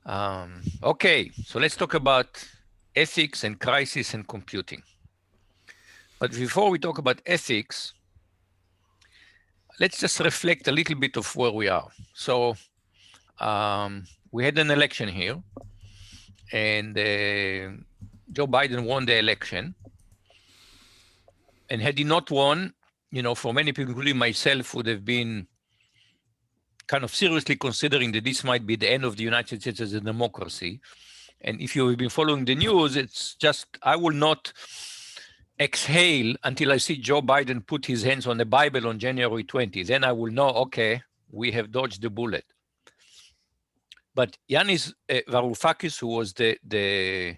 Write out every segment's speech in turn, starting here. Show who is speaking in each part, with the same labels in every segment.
Speaker 1: Okay, so let's talk about ethics and crisis and computing. But before we talk about ethics, let's just reflect a little bit of where we are. So we had an election here, and Joe Biden won the election. And had he not won, for many people, including myself, would have been kind of seriously considering that this might be the end of the United States as a democracy. And if you've been following the news, it's just, I will not exhale until I see Joe Biden put his hands on the Bible on January 20. Then I will know, okay, we have dodged the bullet. But Yanis Varoufakis, who was the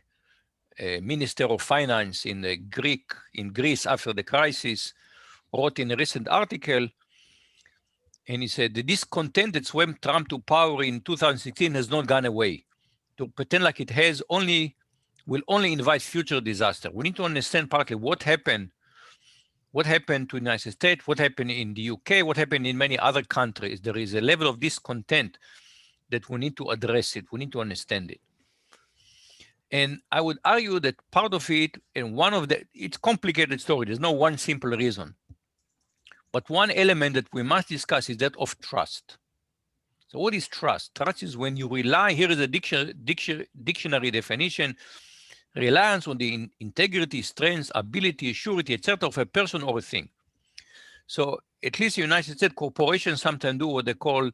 Speaker 1: Minister of Finance in Greece after the crisis, wrote in a recent article, and he said, the discontent that swept Trump to power in 2016 has not gone away. To pretend like it has will only invite future disaster. We need to understand partly what happened to the United States, what happened in the UK, what happened in many other countries. There is a level of discontent that we need to address it. We need to understand it. And I would argue that part of it, and it's a complicated story. There's no one simple reason. But one element that we must discuss is that of trust. So what is trust? Trust is when you rely, here is a dictionary definition, reliance on the integrity, strength, ability, surety, etc. of a person or a thing. So at least the United States corporations sometimes do what they call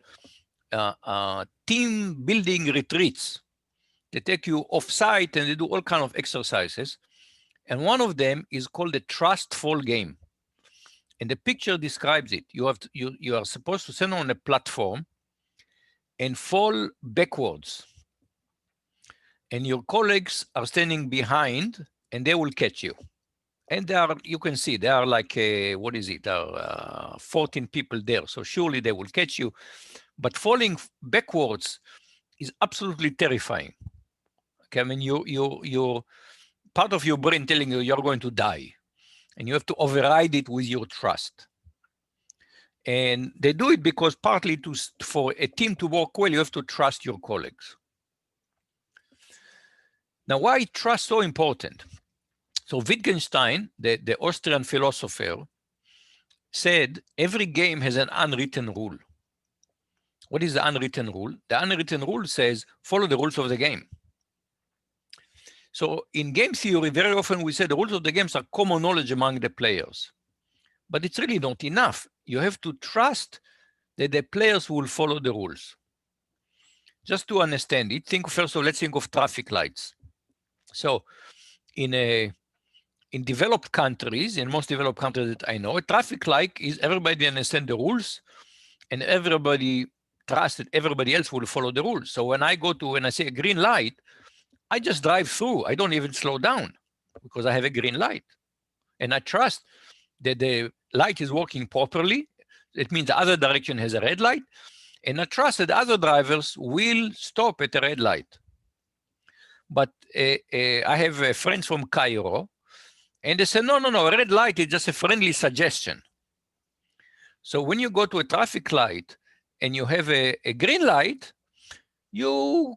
Speaker 1: team building retreats. They take you off-site and they do all kinds of exercises. And one of them is called the trust fall game. And the picture describes it. You are supposed to stand on a platform and fall backwards. And your colleagues are standing behind and they will catch you. And you can see, there are like, what is it? There are 14 people there. So surely they will catch you. But falling backwards is absolutely terrifying. Okay, I mean, you're part of your brain telling you you're going to die. And you have to override it with your trust. And they do it because partly for a team to work well, you have to trust your colleagues. Now, why is trust so important? So Wittgenstein, the Austrian philosopher, said every game has an unwritten rule. What is the unwritten rule? The unwritten rule says follow the rules of the game. So in game theory, very often we say the rules of the games are common knowledge among the players. But it's really not enough. You have to trust that the players will follow the rules. Just to understand it, first of all, let's think of traffic lights. So in developed countries, in most developed countries that I know, a traffic light is everybody understands the rules and everybody trusts that everybody else will follow the rules. So when I say a green light, I just drive through. I don't even slow down because I have a green light. And I trust that the light is working properly. It means the other direction has a red light. And I trust that other drivers will stop at the red light. But I have friends from Cairo, and they say, no, a red light is just a friendly suggestion. So when you go to a traffic light and you have a green light, you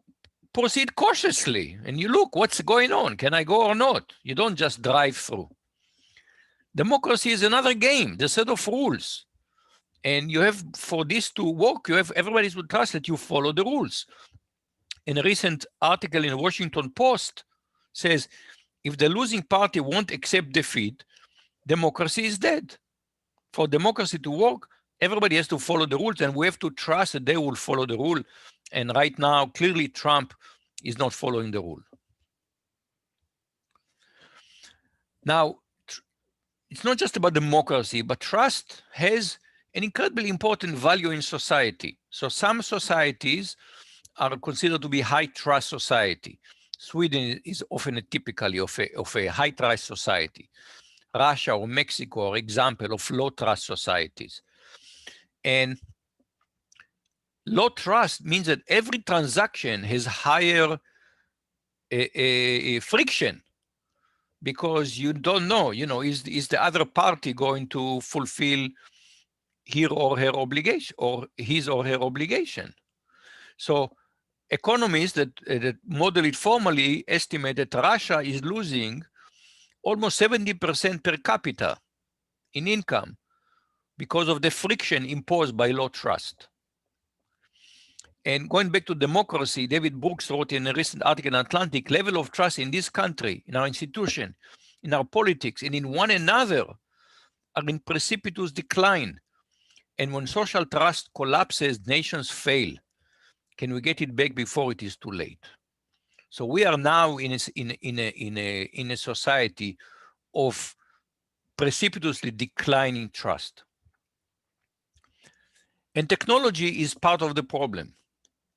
Speaker 1: proceed cautiously and you look, what's going on? Can I go or not? You don't just drive through. Democracy is another game, the set of rules. And you have, for this to work, everybody to trust that you follow the rules. In a recent article in the Washington Post says, if the losing party won't accept defeat, democracy is dead. For democracy to work, everybody has to follow the rules, and we have to trust that they will follow the rule. And right now, clearly, Trump is not following the rule. Now, it's not just about democracy, but trust has an incredibly important value in society. So some societies are considered to be high trust society. Sweden is often typically of a high trust society. Russia or Mexico are example of low trust societies. And low trust means that every transaction has higher friction because you don't know, is the other party going to fulfill his or her obligation. So economists that model it formally estimate that Russia is losing almost 70% per capita in income because of the friction imposed by low trust. And going back to democracy, David Brooks wrote in a recent article in Atlantic, level of trust in this country, in our institution, in our politics, and in one another are in precipitous decline. And when social trust collapses, nations fail. Can we get it back before it is too late? So we are now in a society of precipitously declining trust. And technology is part of the problem.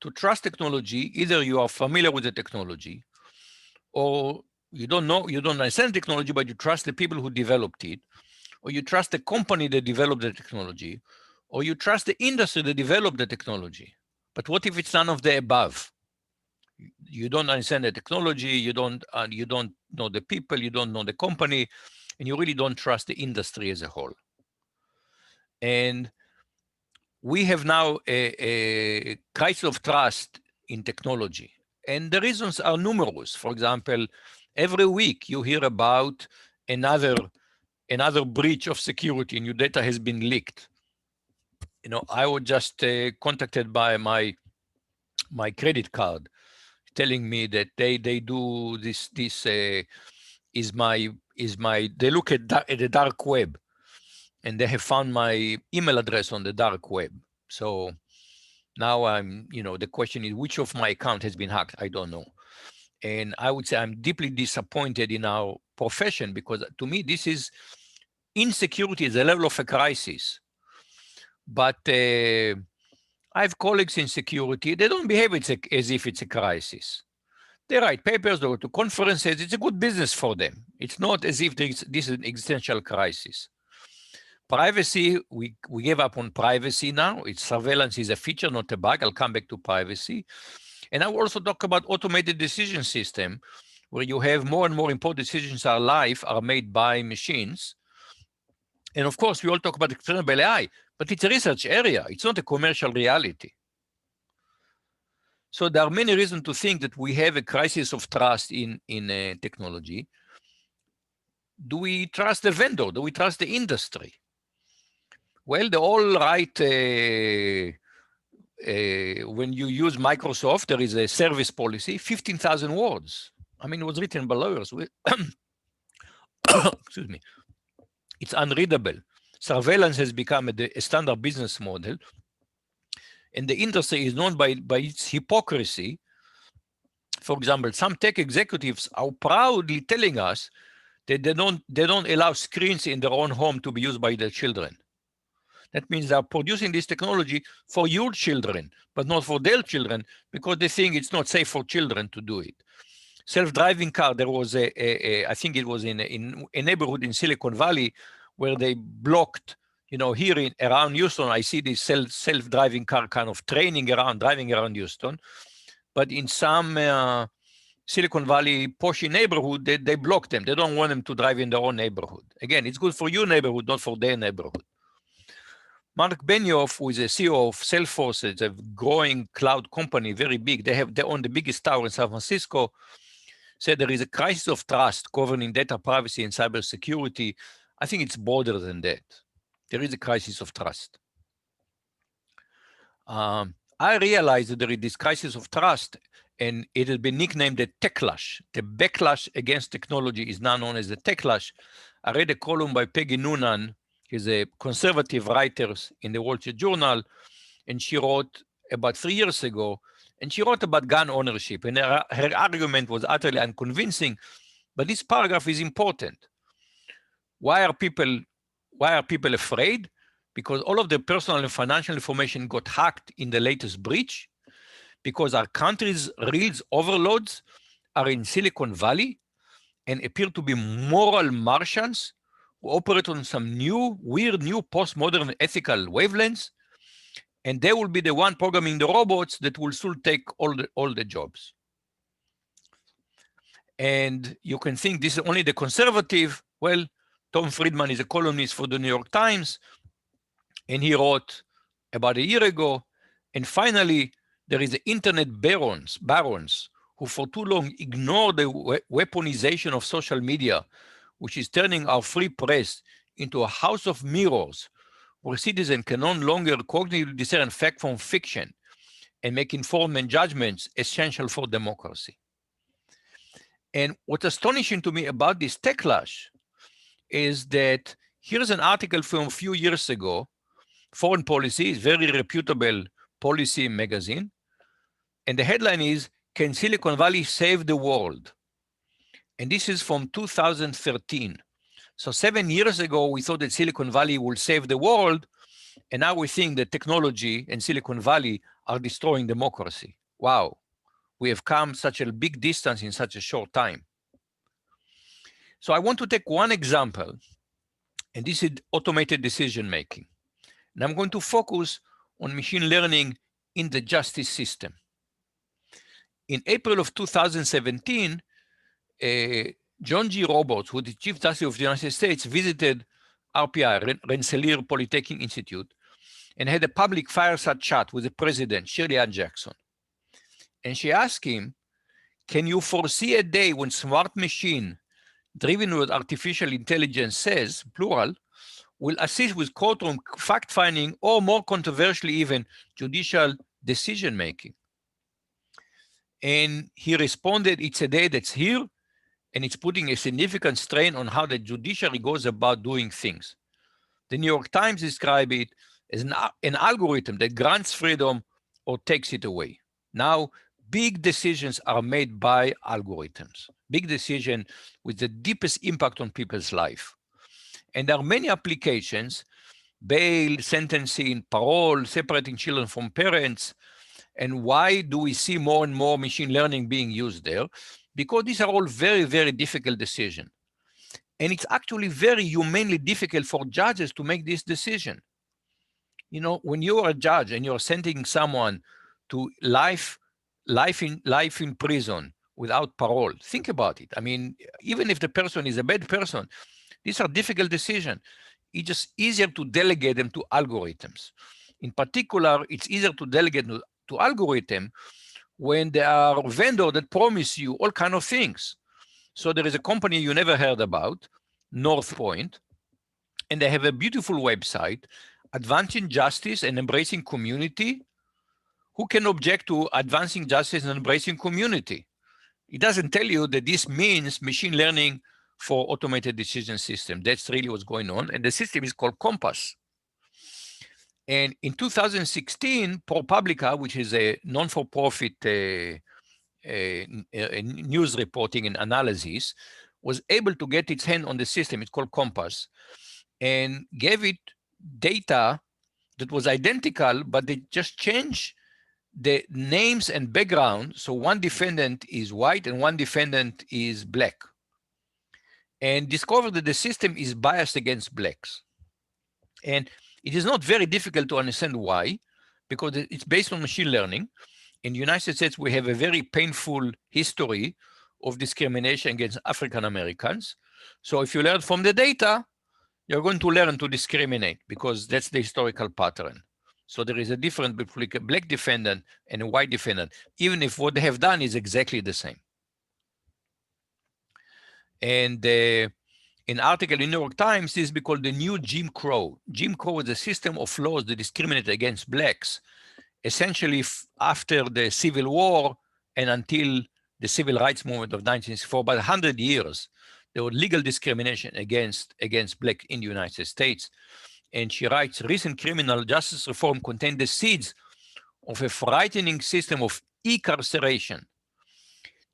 Speaker 1: To trust technology, either you are familiar with the technology, or you don't understand technology, but you trust the people who developed it, or you trust the company that developed the technology, or you trust the industry that developed the technology. But what if it's none of the above? You don't understand the technology, you don't know the people, you don't know the company, and you really don't trust the industry as a whole. And we have now a crisis of trust in technology. And the reasons are numerous. For example, every week you hear about another breach of security and your data has been leaked. You know, I was just contacted by my credit card telling me that they do this is my they look at the dark web and they have found my email address on the dark web. So now I'm, the question is which of my account has been hacked? I don't know. And I would say I'm deeply disappointed in our profession because to me, this is insecurity is a level of a crisis. But I have colleagues in security, they don't behave as if it's a crisis. They write papers, they go to conferences, it's a good business for them. It's not as if this is an existential crisis. Privacy, we gave up on privacy now. Surveillance is a feature, not a bug. I'll come back to privacy. And I will also talk about automated decision system, where you have more and more important decisions in our life are made by machines. And of course, we all talk about explainable AI, but it's a research area. It's not a commercial reality. So there are many reasons to think that we have a crisis of trust in technology. Do we trust the vendor? Do we trust the industry? Well, they all write, when you use Microsoft, there is a service policy, 15,000 words. I mean, it was written by lawyers. Excuse me. It's unreadable. Surveillance has become a standard business model. And the industry is known by its hypocrisy. For example, some tech executives are proudly telling us that they don't allow screens in their own home to be used by their children. That means they are producing this technology for your children, but not for their children, because they think it's not safe for children to do it. Self-driving car, there was I think it was in a neighborhood in Silicon Valley where they blocked, here around Houston, I see this self-driving car kind of driving around Houston. But in some Silicon Valley poshy neighborhood, they block them. They don't want them to drive in their own neighborhood. Again, it's good for your neighborhood, not for their neighborhood. Mark Benioff, who is a CEO of Salesforce, it's a growing cloud company, very big. They own the biggest tower in San Francisco, said there is a crisis of trust governing data privacy and cybersecurity. I think it's broader than that. There is a crisis of trust. I realized that there is this crisis of trust, and it has been nicknamed the techlash. The backlash against technology is now known as the techlash. I read a column by Peggy Noonan. She's a conservative writer in the Wall Street Journal, and she wrote about 3 years ago, and she wrote about gun ownership, and her argument was utterly unconvincing, but this paragraph is important. Why are people afraid? Because all of their personal and financial information got hacked in the latest breach, because our country's real overlords are in Silicon Valley and appear to be moral Martians who operate on some weird new postmodern ethical wavelengths, and they will be the one programming the robots that will soon take all the jobs. And you can think this is only the conservative. Well, Tom Friedman is a columnist for the New York Times, and he wrote about a year ago, and finally, There is the internet barons who for too long ignore the weaponization of social media, which is turning our free press into a house of mirrors where citizens can no longer cognitively discern fact from fiction and make informed judgments essential for democracy. And what's astonishing to me about this techlash is that here's an article from a few years ago. Foreign Policy is very reputable policy magazine. And the headline is, "Can Silicon Valley save the world?" And this is from 2013. So 7 years ago, we thought that Silicon Valley will save the world. And now we think that technology and Silicon Valley are destroying democracy. Wow, we have come such a big distance in such a short time. So I want to take one example, and this is automated decision making. And I'm going to focus on machine learning in the justice system. In April of 2017, John G. Roberts, who is the Chief Justice of the United States, visited RPI, Rensselaer Polytechnic Institute, and had a public fireside chat with the president, Shirley Ann Jackson. And she asked him, "Can you foresee a day when smart machine driven with artificial intelligence says, plural, will assist with courtroom fact-finding or more controversially even judicial decision-making?" And he responded, "It's a day that's here, and it's putting a significant strain on how the judiciary goes about doing things." The New York Times described it as an algorithm that grants freedom or takes it away. Now, big decisions are made by algorithms, big decisions with the deepest impact on people's life. And there are many applications: bail, sentencing, parole, separating children from parents. And why do we see more and more machine learning being used there? Because these are all very, very difficult decisions. And it's actually very humanly difficult for judges to make this decision. You know, when you're a judge and you're sentencing someone to life in prison without parole, think about it. I mean, even if the person is a bad person, these are difficult decisions. It's just easier to delegate them to algorithms. In particular, it's easier to delegate to algorithm when there are vendors that promise you all kinds of things. So there is a company you never heard about, North Point, and they have a beautiful website, Advancing Justice and Embracing Community. Who can object to advancing justice and embracing community? It doesn't tell you that this means machine learning for automated decision system. That's really what's going on. And the system is called Compass. And in 2016, ProPublica, which is a non-for-profit news reporting and analysis, was able to get its hand on the system. It's called Compass, and gave it data that was identical, but they just changed the names and background. So one defendant is white and one defendant is black, and discovered that the system is biased against blacks. And it is not very difficult to understand why, because it's based on machine learning. In the United States, we have a very painful history of discrimination against African Americans. So if you learn from the data, you're going to learn to discriminate, because that's the historical pattern. So there is a difference between a black defendant and a white defendant, even if what they have done is exactly the same. And in article in New York Times, this is called the new Jim Crow. Jim Crow is a system of laws that discriminate against blacks, essentially after the Civil War and until the Civil Rights Movement of 1964, about 100 years, there was legal discrimination against black in the United States. And she writes, recent criminal justice reform contained the seeds of a frightening system of incarceration.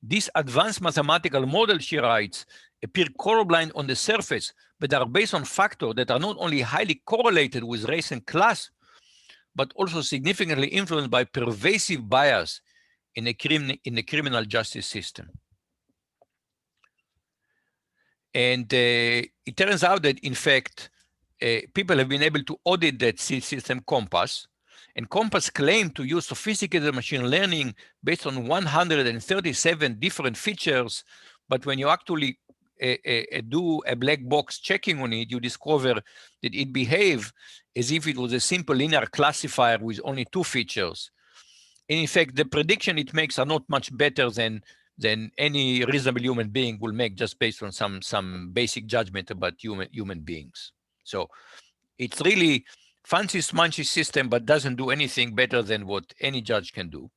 Speaker 1: These advanced mathematical models, she writes, appear colorblind on the surface, but are based on factors that are not only highly correlated with race and class, but also significantly influenced by pervasive bias in the criminal justice system. And it turns out that, in fact, people have been able to audit that system, Compass. And Compass claimed to use sophisticated machine learning based on 137 different features. But when you actually do a black box checking on it, you discover that it behaves as if it was a simple linear classifier with only 2 features. in fact, the prediction it makes are not much better than any reasonable human being will make just based on some basic judgment about human beings. So it's really fancy smunchy system, but doesn't do anything better than what any judge can do.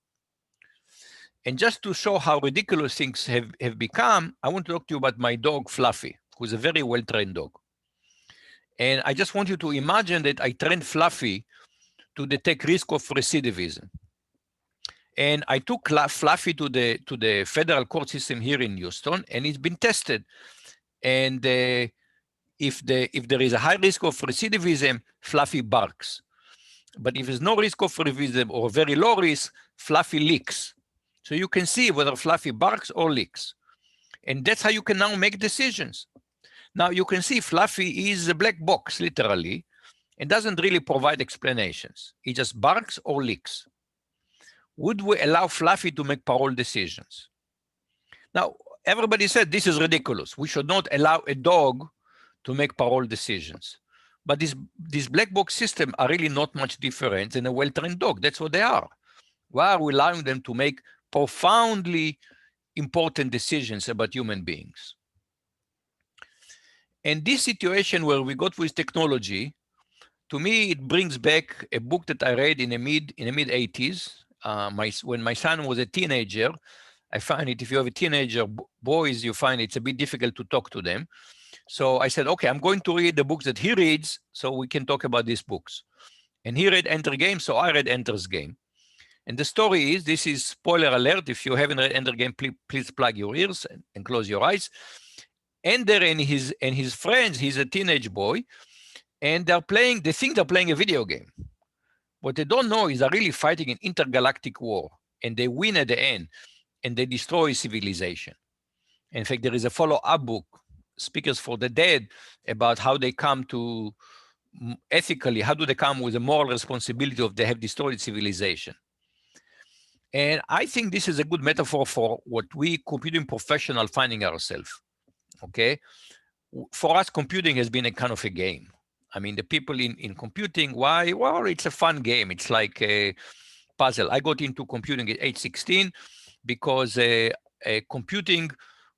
Speaker 1: And just to show how ridiculous things have become, I want to talk to you about my dog, Fluffy, who's a very well-trained dog. And I just want you to imagine that I trained Fluffy to detect risk of recidivism. And I took Fluffy to the federal court system here in Houston, and it's been tested. And if there is a high risk of recidivism, Fluffy barks. But if there's no risk of recidivism or very low risk, Fluffy licks. So you can see whether Fluffy barks or licks. And that's how you can now make decisions. Now you can see Fluffy is a black box, literally, and doesn't really provide explanations. He just barks or licks. Would we allow Fluffy to make parole decisions? Now, everybody said this is ridiculous. We should not allow a dog to make parole decisions. But these black box systems are really not much different than a well-trained dog. That's what they are. Why are we allowing them to make profoundly important decisions about human beings? And this situation where we got with technology, to me, it brings back a book that I read in the mid-80s. When my son was a teenager, I find it, if you have a teenager, boys, you find it's a bit difficult to talk to them. So I said, okay, I'm going to read the books that he reads so we can talk about these books. And he read Enter Game, so I read Enter's Game. And the story is, this is spoiler alert, if you haven't read Enter Game, please plug your ears and close your eyes. Ender and his friends, he's a teenage boy, and they think they're playing a video game. What they don't know is they're really fighting an intergalactic war, and they win at the end, and they destroy civilization. In fact, there is a follow-up book, Speakers for the Dead, about how they come to, ethically, how do they come with a moral responsibility of they have destroyed civilization. And I think this is a good metaphor for what we computing professionals finding ourselves, okay? For us, computing has been a kind of a game. I mean, the people in computing, why? Well, it's a fun game. It's like a puzzle. I got into computing at age 16 because computing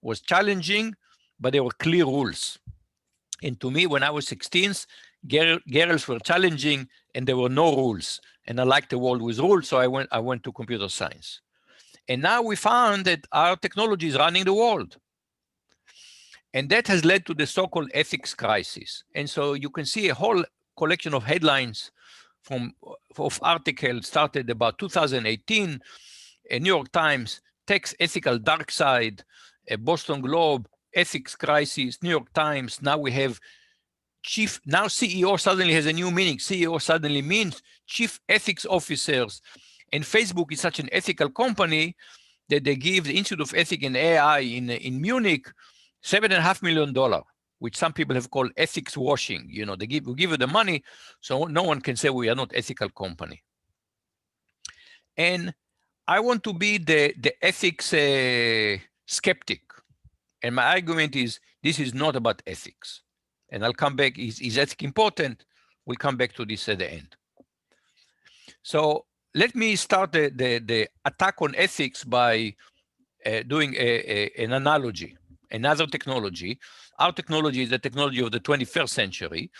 Speaker 1: was challenging, but there were clear rules. And to me, when I was 16, girls were challenging and there were no rules. And I liked the world with rules, so I went to computer science. And now we found that our technology is running the world. And that has led to the so-called ethics crisis. And so you can see a whole collection of headlines of articles started about 2018, a New York Times, Tech's Ethical Dark Side, a Boston Globe, Ethics Crisis, New York Times. Now we have now CEO suddenly has a new meaning. CEO suddenly means Chief Ethics Officers. And Facebook is such an ethical company that they give the Institute of Ethics and AI in Munich $7.5 million, which some people have called ethics washing. You know, we give you the money, so no one can say we are not ethical company. And I want to be the ethics skeptic. And my argument is, this is not about ethics. And I'll come back, is ethics important? We'll come back to this at the end. So let me start the attack on ethics by doing an analogy. Another technology. Our technology is the technology of the 21st century.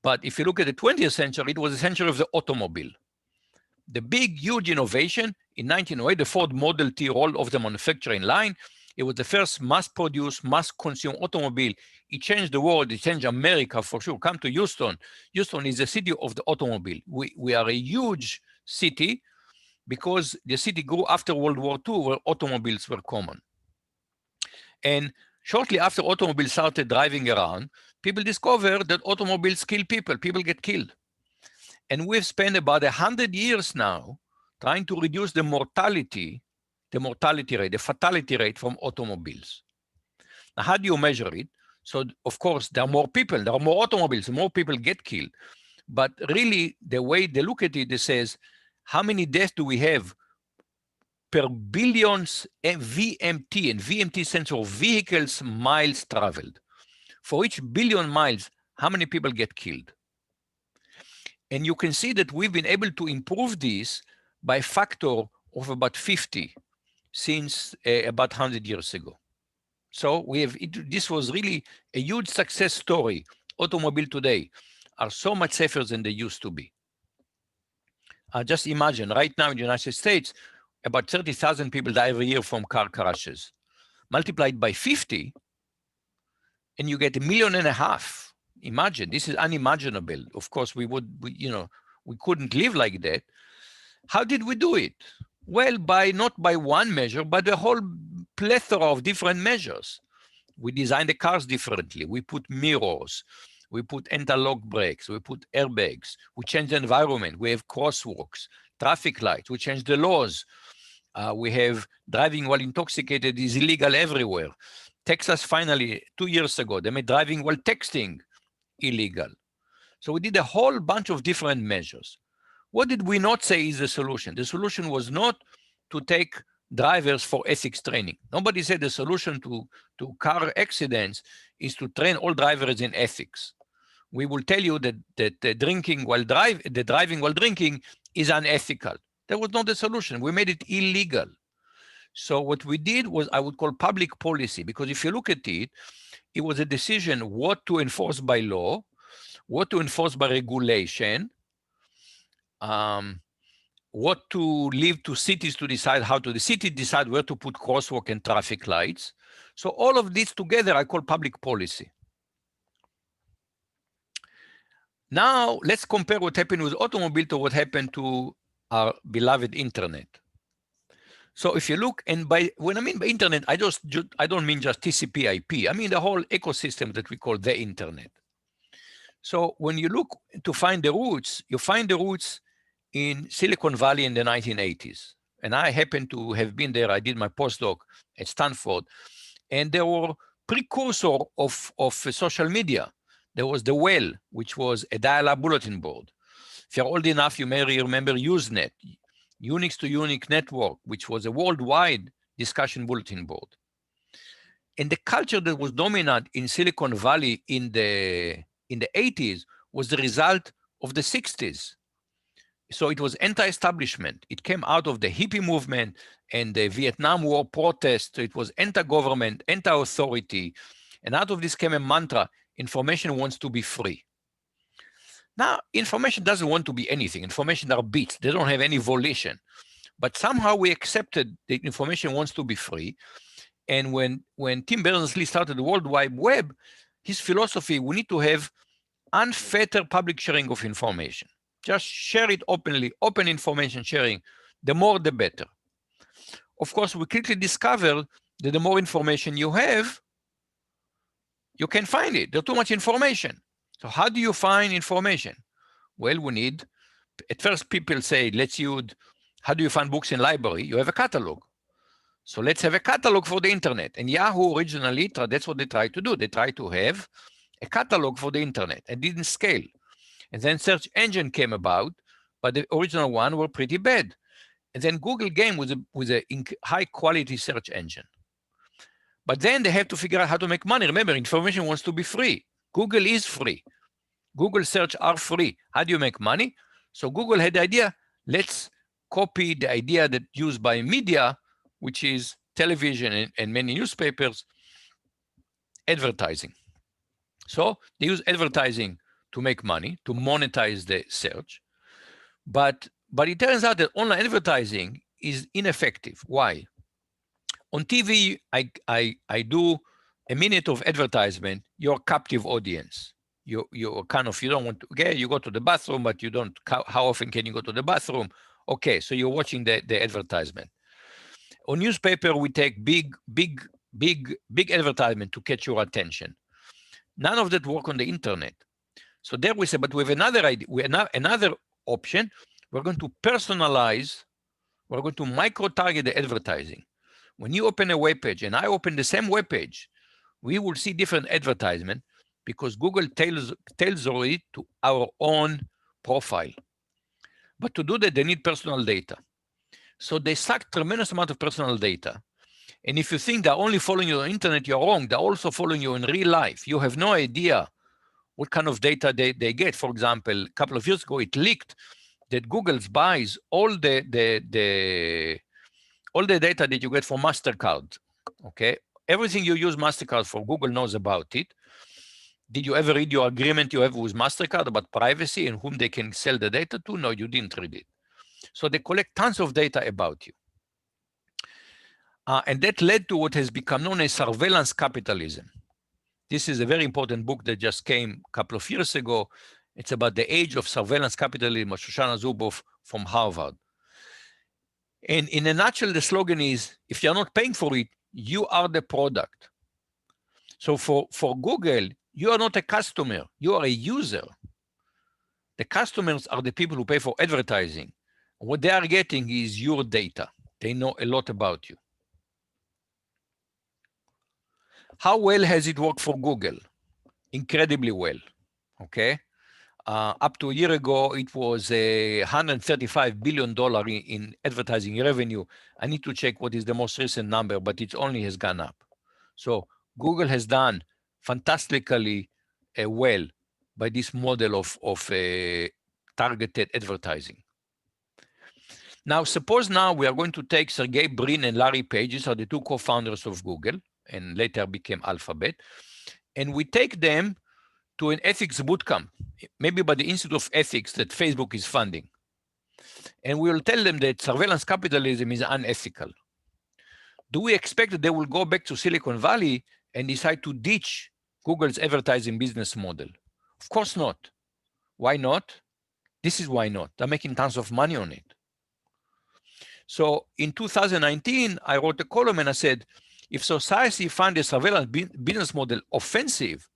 Speaker 1: But if you look at the 20th century, it was the century of the automobile. The big, huge innovation in 1908, the Ford Model T rolled off the manufacturing line. It was the first mass-produced, mass-consumed automobile. It changed the world. It changed America for sure. Come to Houston. Houston is the city of the automobile. We are a huge city because the city grew after World War II, where automobiles were common. And shortly after automobiles started driving around, people discovered that automobiles kill people. People get killed. And we've spent about 100 years now trying to reduce the mortality rate, the fatality rate from automobiles. Now, how do you measure it? So, of course, there are more people, there are more automobiles, more people get killed. But really, the way they look at it, it says, how many deaths do we have per billions VMT, and VMT stands for vehicles miles traveled. For each billion miles, how many people get killed? And you can see that we've been able to improve this by a factor of about 50 since about 100 years ago. So we have, this was really a huge success story. Automobile today are so much safer than they used to be. Just imagine, right now in the United States, about 30,000 people die every year from car crashes. Multiplied by 50, and you get 1.5 million. Imagine, this is unimaginable. Of course, we couldn't live like that. How did we do it? Well, not by one measure, but a whole plethora of different measures. We designed the cars differently. We put mirrors. We put anti-lock brakes. We put airbags. We changed the environment. We have crosswalks, traffic lights. We changed the laws. We have driving while intoxicated is illegal everywhere. Texas finally, 2 years ago, they made driving while texting illegal. So we did a whole bunch of different measures. What did we not say is the solution? The solution was not to take drivers for ethics training. Nobody said the solution to car accidents is to train all drivers in ethics. We will tell you that the driving while drinking is unethical. That was not the solution. We made it illegal. So what we did was, I would call public policy, because if you look at it, it was a decision what to enforce by law, what to enforce by regulation, what to leave to cities to decide how to, the city decide where to put crosswalk and traffic lights. So all of this together, I call public policy. Now, let's compare what happened with automobile to what happened to our beloved internet. So if you look, and when I mean by internet, I don't mean just TCP/IP. I mean the whole ecosystem that we call the internet. So when you look to find the roots, you find the roots in Silicon Valley in the 1980s. And I happen to have been there. I did my postdoc at Stanford. And there were precursor of social media. There was the Well, which was a dial-up bulletin board. If you're old enough, you may remember Usenet, Unix to Unix network, which was a worldwide discussion bulletin board. And the culture that was dominant in Silicon Valley in the 80s was the result of the 60s. So it was anti-establishment. It came out of the hippie movement and the Vietnam War protests. So it was anti-government, anti-authority. And out of this came a mantra: information wants to be free. Now, information doesn't want to be anything. Information are bits. They don't have any volition. But somehow we accepted that information wants to be free. And when Tim Berners-Lee started the World Wide Web, his philosophy, we need to have unfettered public sharing of information. Just share it openly, open information sharing. The more, the better. Of course, we quickly discovered that the more information you have, you can find it. There's too much information. So how do you find information? Well, we need, at first people say, let's use, how do you find books in library? You have a catalog. So let's have a catalog for the internet. And Yahoo originally, that's what they tried to do. They tried to have a catalog for the internet and didn't scale. And then search engine came about, but the original one were pretty bad. And then Google came with a high quality search engine. But then they have to figure out how to make money. Remember, information wants to be free. Google is free. Google search are free. How do you make money? So Google had the idea, let's copy the idea that used by media, which is television and many newspapers, advertising. So they use advertising to make money, to monetize the search. But it turns out that online advertising is ineffective. Why? On TV, I do a minute of advertisement, you're a captive audience. You're kind of, you don't want to, okay, you go to the bathroom, but you don't, how often can you go to the bathroom? Okay, so you're watching the advertisement. On newspaper, we take big advertisement to catch your attention. None of that work on the internet. So there we say, but we have another idea, another option. We're going to personalize, we're going to micro-target the advertising. When you open a web page and I open the same web page, we will see different advertisement because Google tailors it to our own profile. But to do that, they need personal data. So they suck tremendous amount of personal data. And if you think they're only following you on the internet, you're wrong. They're also following you in real life. You have no idea what kind of data they get. For example, a couple of years ago, it leaked that Google buys all the data that you get from MasterCard, okay? Everything you use MasterCard for, Google knows about it. Did you ever read your agreement you have with MasterCard about privacy and whom they can sell the data to? No, you didn't read it. So they collect tons of data about you. And that led to what has become known as surveillance capitalism. This is a very important book that just came a couple of years ago. It's about the age of surveillance capitalism of Shoshana Zuboff from Harvard. And in a nutshell, the slogan is, if you're not paying for it, you are the product. So for Google, you are not a customer, you are a user. The customers are the people who pay for advertising. What they are getting is your data. They know a lot about you. How well has it worked for Google? Incredibly well, okay? Up to a year ago, it was $135 billion in advertising revenue. I need to check what is the most recent number, but it only has gone up. So Google has done fantastically well by this model of targeted advertising. Now, suppose now we are going to take Sergey Brin and Larry Page, these are the two co-founders of Google, and later became Alphabet, and we take them to an ethics bootcamp, maybe by the Institute of Ethics that Facebook is funding. And we will tell them that surveillance capitalism is unethical. Do we expect that they will go back to Silicon Valley and decide to ditch Google's advertising business model? Of course not. Why not? This is why not. They're making tons of money on it. So in 2019, I wrote a column and I said, if society finds the surveillance business model offensive,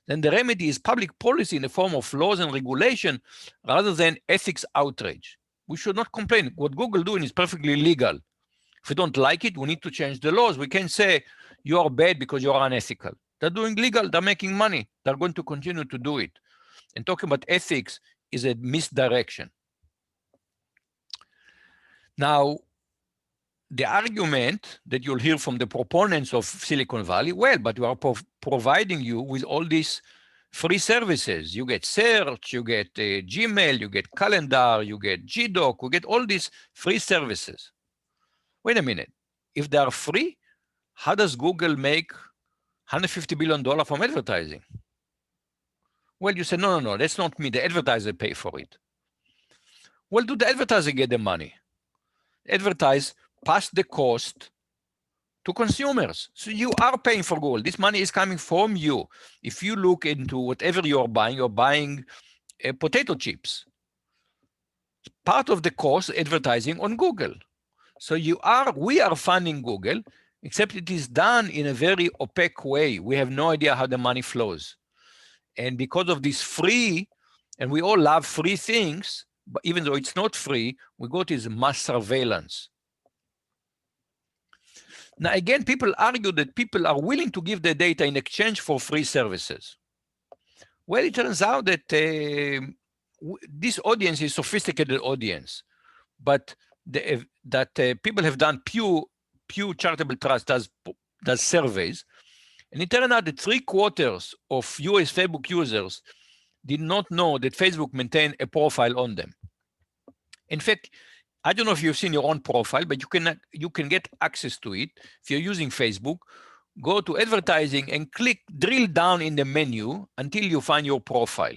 Speaker 1: then the remedy is public policy in the form of laws and regulation rather than ethics outrage. We should not complain. What Google doing is perfectly legal. If we don't like it, we need to change the laws. We can't say you are bad because you are unethical. They're doing legal, they're making money. They're going to continue to do it. And talking about ethics is a misdirection. Now, the argument that you'll hear from the proponents of Silicon Valley, well, but we are providing you with all these free services. You get search, you get Gmail, you get calendar, you get GDoc, you get all these free services. Wait a minute. If they are free, how does Google make $150 billion from advertising? Well, you say, no, that's not me. The advertiser pay for it. Well, do the advertiser get the money? Advertise pass the cost to consumers. So you are paying for Google. This money is coming from you. If you look into whatever you're buying potato chips. Part of the cost advertising on Google. So we are funding Google, except it is done in a very opaque way. We have no idea how the money flows. And because of this free, and we all love free things, but even though it's not free, we got this mass surveillance. Now, again, people argue that people are willing to give their data in exchange for free services. Well, it turns out that this audience is a sophisticated audience, but people have done Pew Charitable Trust does surveys, and it turned out that 3/4 of US Facebook users did not know that Facebook maintained a profile on them. In fact, I don't know if you've seen your own profile, but you can get access to it. If you're using Facebook, go to advertising and drill down in the menu until you find your profile.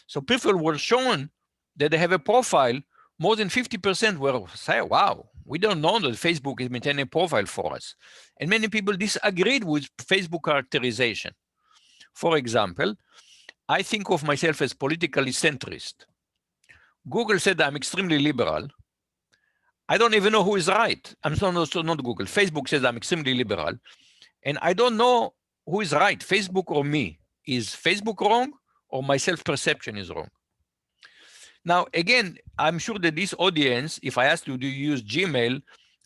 Speaker 1: So people were shown that they have a profile. More than 50% were say, wow, we don't know that Facebook is maintaining a profile for us. And many people disagreed with Facebook characterization. For example, I think of myself as politically centrist. Google said I'm extremely liberal. I don't even know who is right. I'm so not Google. Facebook says I'm extremely liberal. And I don't know who is right, Facebook or me. Is Facebook wrong or my self-perception is wrong? Now, again, I'm sure that this audience, if I asked you, do you use Gmail?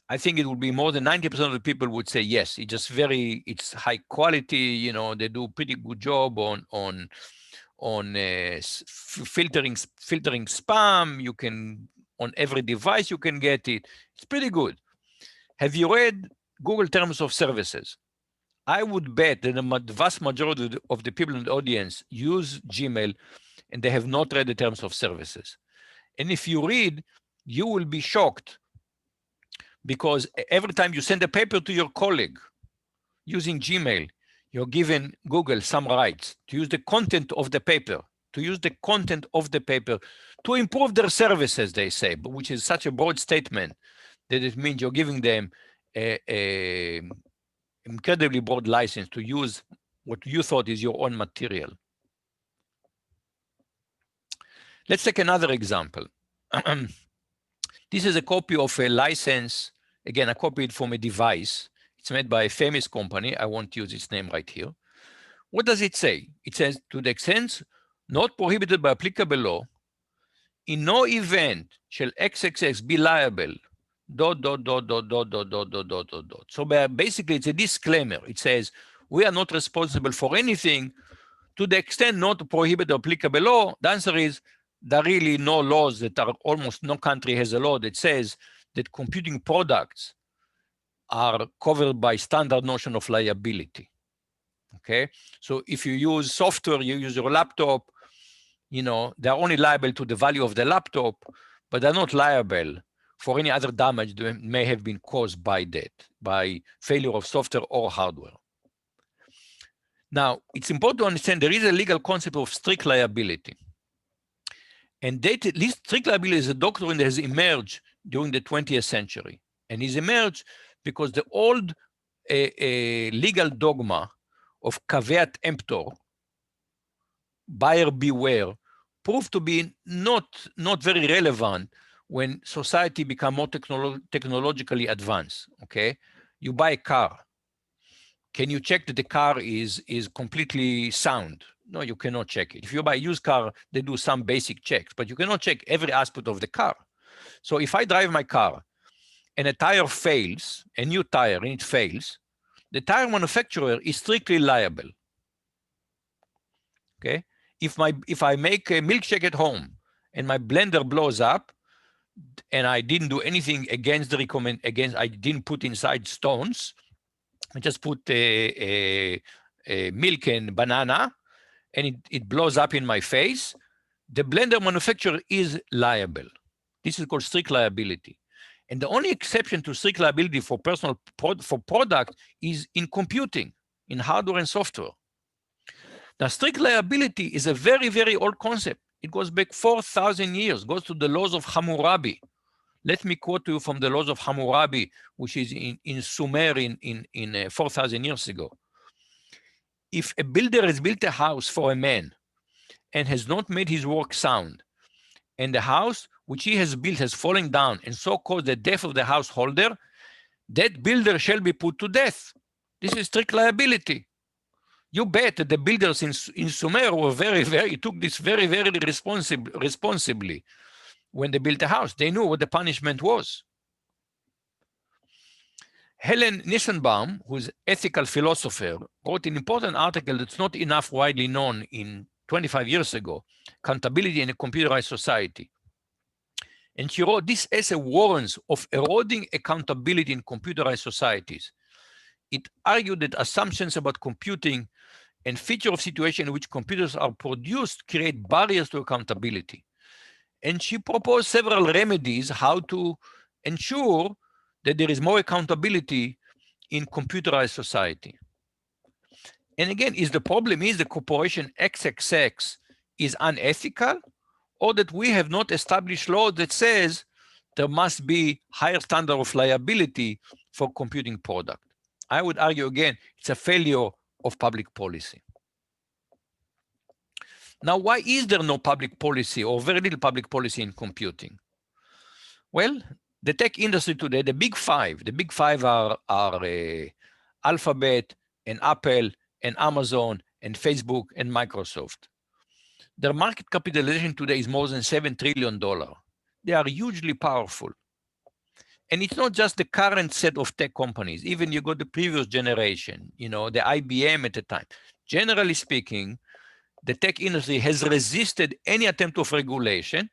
Speaker 1: I think it would be more than 90% of the people would say yes. It's just it's high quality. They do a pretty good job on filtering spam. You can, on every device, you can get it. It's pretty good. Have you read Google Terms of Services? I would bet that the vast majority of the people in the audience use Gmail and they have not read the Terms of Services. And if you read, you will be shocked, because every time you send a paper to your colleague using Gmail, you're giving Google some rights to use the content of the paper, to improve their services, they say, but which is such a broad statement that it means you're giving them a incredibly broad license to use what you thought is your own material. Let's take another example. This is a copy of a license. Again, I copied from a device. It's made by a famous company. I won't use its name right here. What does it say? It says, to the extent not prohibited by applicable law, in no event shall XXX be liable, ... So basically, it's a disclaimer. It says, we are not responsible for anything to the extent not prohibited by applicable law. The answer is, there are really no laws that are, almost no country has a law that says that computing products are covered by standard notion of liability. Okay, so if you use software, you use your laptop, they're only liable to the value of the laptop, but they're not liable for any other damage that may have been caused by that, by failure of software or hardware. Now, it's important to understand there is a legal concept of strict liability. And this strict liability is a doctrine that has emerged during the 20th century. And is emerged because the old legal dogma of caveat emptor, buyer beware, proved to be not very relevant when society become more technologically advanced. Okay, you buy a car. Can you check that the car is completely sound? No, you cannot check it. If you buy a used car, they do some basic checks, but you cannot check every aspect of the car. So if I drive my car and a tire fails, a new tire, and it fails, the tire manufacturer is strictly liable. Okay, if I make a milkshake at home and my blender blows up, and I didn't do anything against the I didn't put inside stones, I just put a milk and banana, and it blows up in my face, the blender manufacturer is liable. This is called strict liability. And the only exception to strict liability for product is in computing, in hardware and software. Now, strict liability is a very, very old concept. It goes back 4,000 years, goes to the laws of Hammurabi. Let me quote to you from the laws of Hammurabi, which is in Sumer in 4,000 years ago. If a builder has built a house for a man and has not made his work sound, and the house which he has built has fallen down and so caused the death of the householder, that builder shall be put to death. This is strict liability. You bet that the builders in Sumer were took this very, very responsibly when they built a house. They knew what the punishment was. Helen Nissenbaum, who's an ethical philosopher, wrote an important article that's not enough widely known in 25 years ago, Accountability in a Computerized Society. And she wrote, this essay warns of eroding accountability in computerized societies. It argued that assumptions about computing and feature of situation in which computers are produced create barriers to accountability. And she proposed several remedies how to ensure that there is more accountability in computerized society. And again, the problem is the corporation XXX is unethical, or that we have not established law that says there must be higher standard of liability for computing product. I would argue again, it's a failure of public policy. Now, why is there no public policy or very little public policy in computing? Well, the tech industry today, the big five are Alphabet and Apple and Amazon and Facebook and Microsoft. Their market capitalization today is more than $7 trillion. They are hugely powerful. And it's not just the current set of tech companies. Even you go the previous generation, the IBM at the time. Generally speaking, the tech industry has resisted any attempt of regulation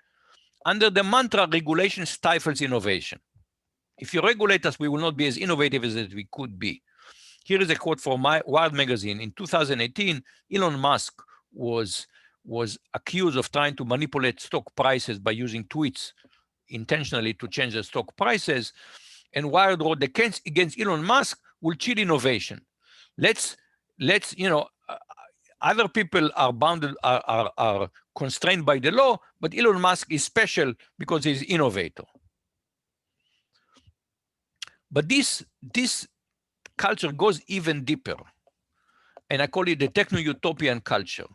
Speaker 1: under the mantra, regulation stifles innovation. If you regulate us, we will not be as innovative as we could be. Here is a quote from Wired magazine. In 2018, Elon Musk was was accused of trying to manipulate stock prices by using tweets intentionally to change the stock prices. And Wired wrote, the case against Elon Musk will chill innovation. Let's other people are bounded, are constrained by the law, but Elon Musk is special because he's innovator. But this culture goes even deeper, and I call it the Techno-Utopian culture.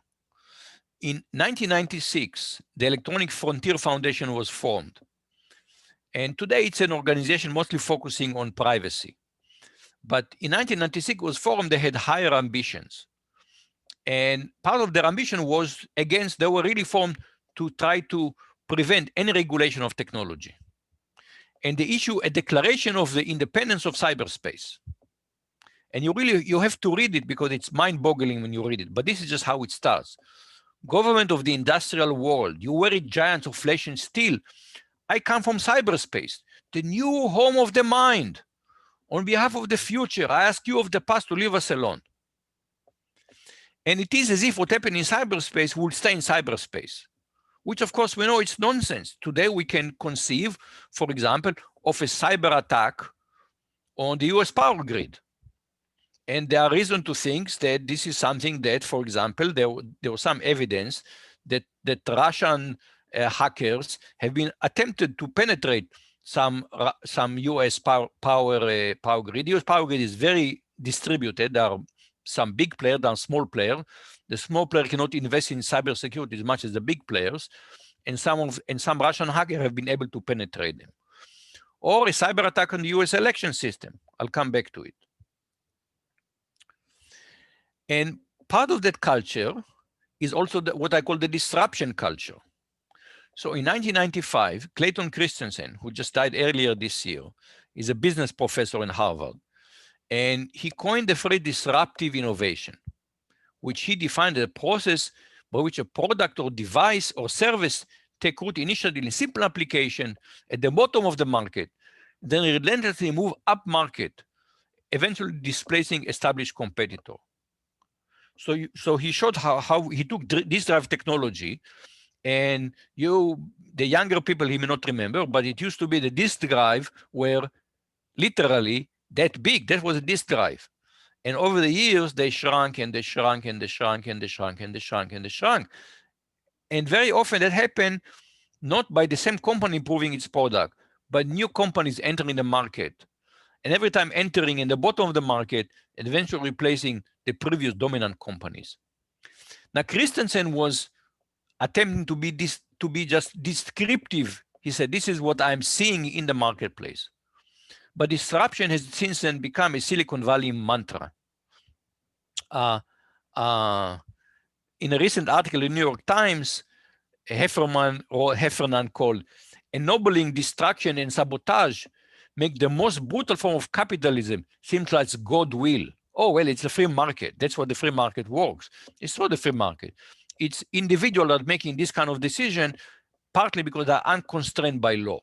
Speaker 1: In 1996, the Electronic Frontier Foundation was formed. And today it's an organization mostly focusing on privacy. But in 1996 it was formed, they had higher ambitions. And part of their ambition was they were really formed to try to prevent any regulation of technology. And they issue a declaration of the independence of cyberspace. And you have to read it because it's mind-boggling when you read it. But this is just how it starts. Government of the industrial world, you worry giants of flesh and steel. I come from cyberspace, the new home of the mind. On behalf of the future, I ask you of the past to leave us alone. And it is as if what happened in cyberspace will stay in cyberspace, which of course we know it's nonsense. Today we can conceive, for example, of a cyber attack on the US power grid. And there are reasons to think that this is something that, for example, there was some evidence that Russian hackers have been attempted to penetrate some US power grid. US power grid is very distributed. There are some big players, there are small players. The small player cannot invest in cybersecurity as much as the big players, and some Russian hackers have been able to penetrate them. Or a cyber attack on the US election system. I'll come back to it. And part of that culture is also what I call the disruption culture. So in 1995, Clayton Christensen, who just died earlier this year, is a business professor in Harvard. And he coined the phrase disruptive innovation, which he defined as a process by which a product or device or service take root initially in simple application at the bottom of the market, then relentlessly move up market, eventually displacing established competitor. So he showed how he took this drive technology, and the younger people, he may not remember, but it used to be the disk drive were literally that big. That was a disk drive. And over the years, they shrunk and they shrunk and they shrunk and they shrunk and they shrunk and they shrunk. And very often that happened not by the same company improving its product, but new companies entering the market. And every time entering in the bottom of the market, and eventually replacing the previous dominant companies. Now, Christensen was attempting to be just descriptive. He said, this is what I'm seeing in the marketplace. But disruption has since then become a Silicon Valley mantra. In a recent article in New York Times, Heffernan called, ennobling destruction and sabotage make the most brutal form of capitalism seems like God will. Oh, well, it's a free market. That's what the free market works. It's not the free market. It's individuals that are making this kind of decision, partly because they're unconstrained by law.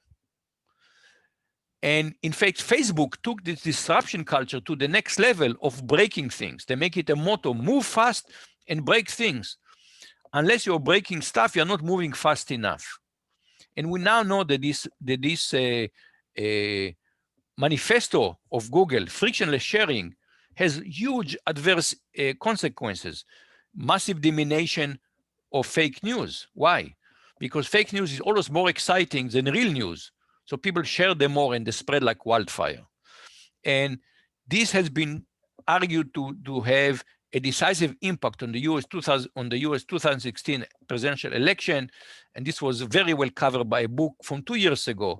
Speaker 1: And in fact, Facebook took this disruption culture to the next level of breaking things. They make it a motto, move fast and break things. Unless you're breaking stuff, you're not moving fast enough. And we now know that this manifesto of Google, frictionless sharing, has huge adverse consequences. Massive diminution of fake news. Why? Because fake news is always more exciting than real news. So people share them more and they spread like wildfire. And this has been argued to have a decisive impact on the US 2016 presidential election. And this was very well covered by a book from 2 years ago.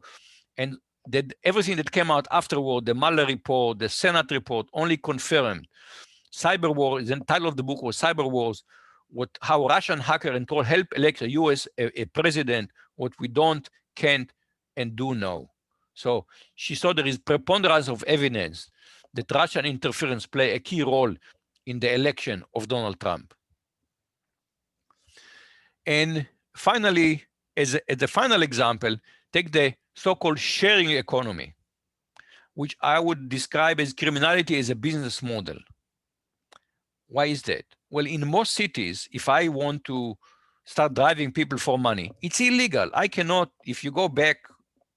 Speaker 1: And that everything that came out afterward, the Mueller report, the Senate report, only confirmed. Cyber war, the title of the book was Cyber Wars, how Russian hacker and troll help elect a US a president, what we don't, can't, and do know. So she saw there is preponderance of evidence that Russian interference play a key role in the election of Donald Trump. And finally, as the final example, take the so-called sharing economy, which I would describe as criminality as a business model. Why is that? Well, in most cities, if I want to start driving people for money. It's illegal. I cannot, if you go back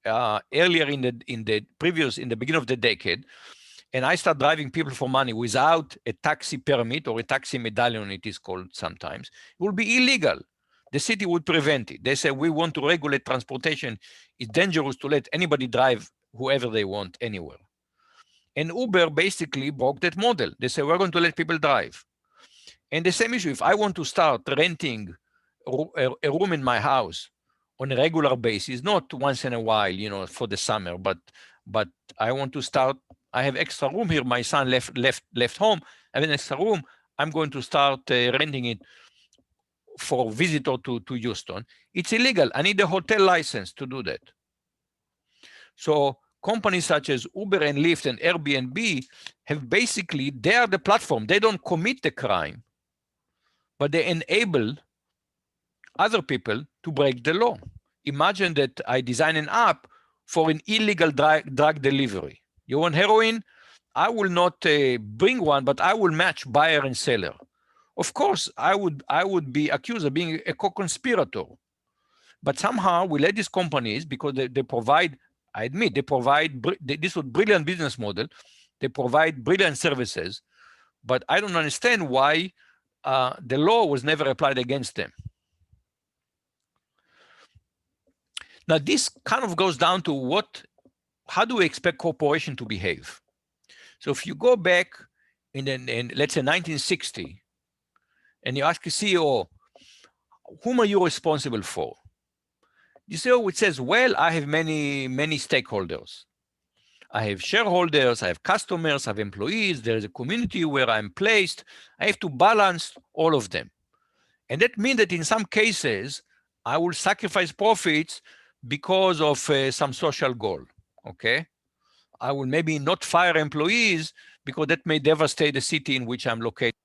Speaker 1: earlier in the beginning of the decade, and I start driving people for money without a taxi permit or a taxi medallion, it is called sometimes, it will be illegal. The city would prevent it. They say, we want to regulate transportation. It's dangerous to let anybody drive whoever they want anywhere. And Uber basically broke that model. They say, we're going to let people drive. And the same issue, if I want to start renting a room in my house on a regular basis, not once in a while, you know, for the summer, but I want to start, I have extra room here. My son left home. I have an extra room. I'm going to start renting it for a visitor to Houston. It's illegal. I need a hotel license to do that. So companies such as Uber and Lyft and Airbnb have basically, they are the platform. They don't commit the crime, but they enable other people to break the law. Imagine that I design an app for an illegal drug delivery. You want heroin? I will not bring one, but I will match buyer and seller. Of course, I would be accused of being a co-conspirator. But somehow we let these companies, because they provide, I admit, they provide, this was brilliant business model. They provide brilliant services, but I don't understand why the law was never applied against them. Now, this kind of goes down to how do we expect corporation to behave? So if you go back in let's say 1960, and you ask a CEO, whom are you responsible for? The CEO says, well, I have many stakeholders. I have shareholders, I have customers, I have employees, there is a community where I'm placed. I have to balance all of them. And that means that in some cases, I will sacrifice profits because of some social goal, okay? I will maybe not fire employees because that may devastate the city in which I'm located.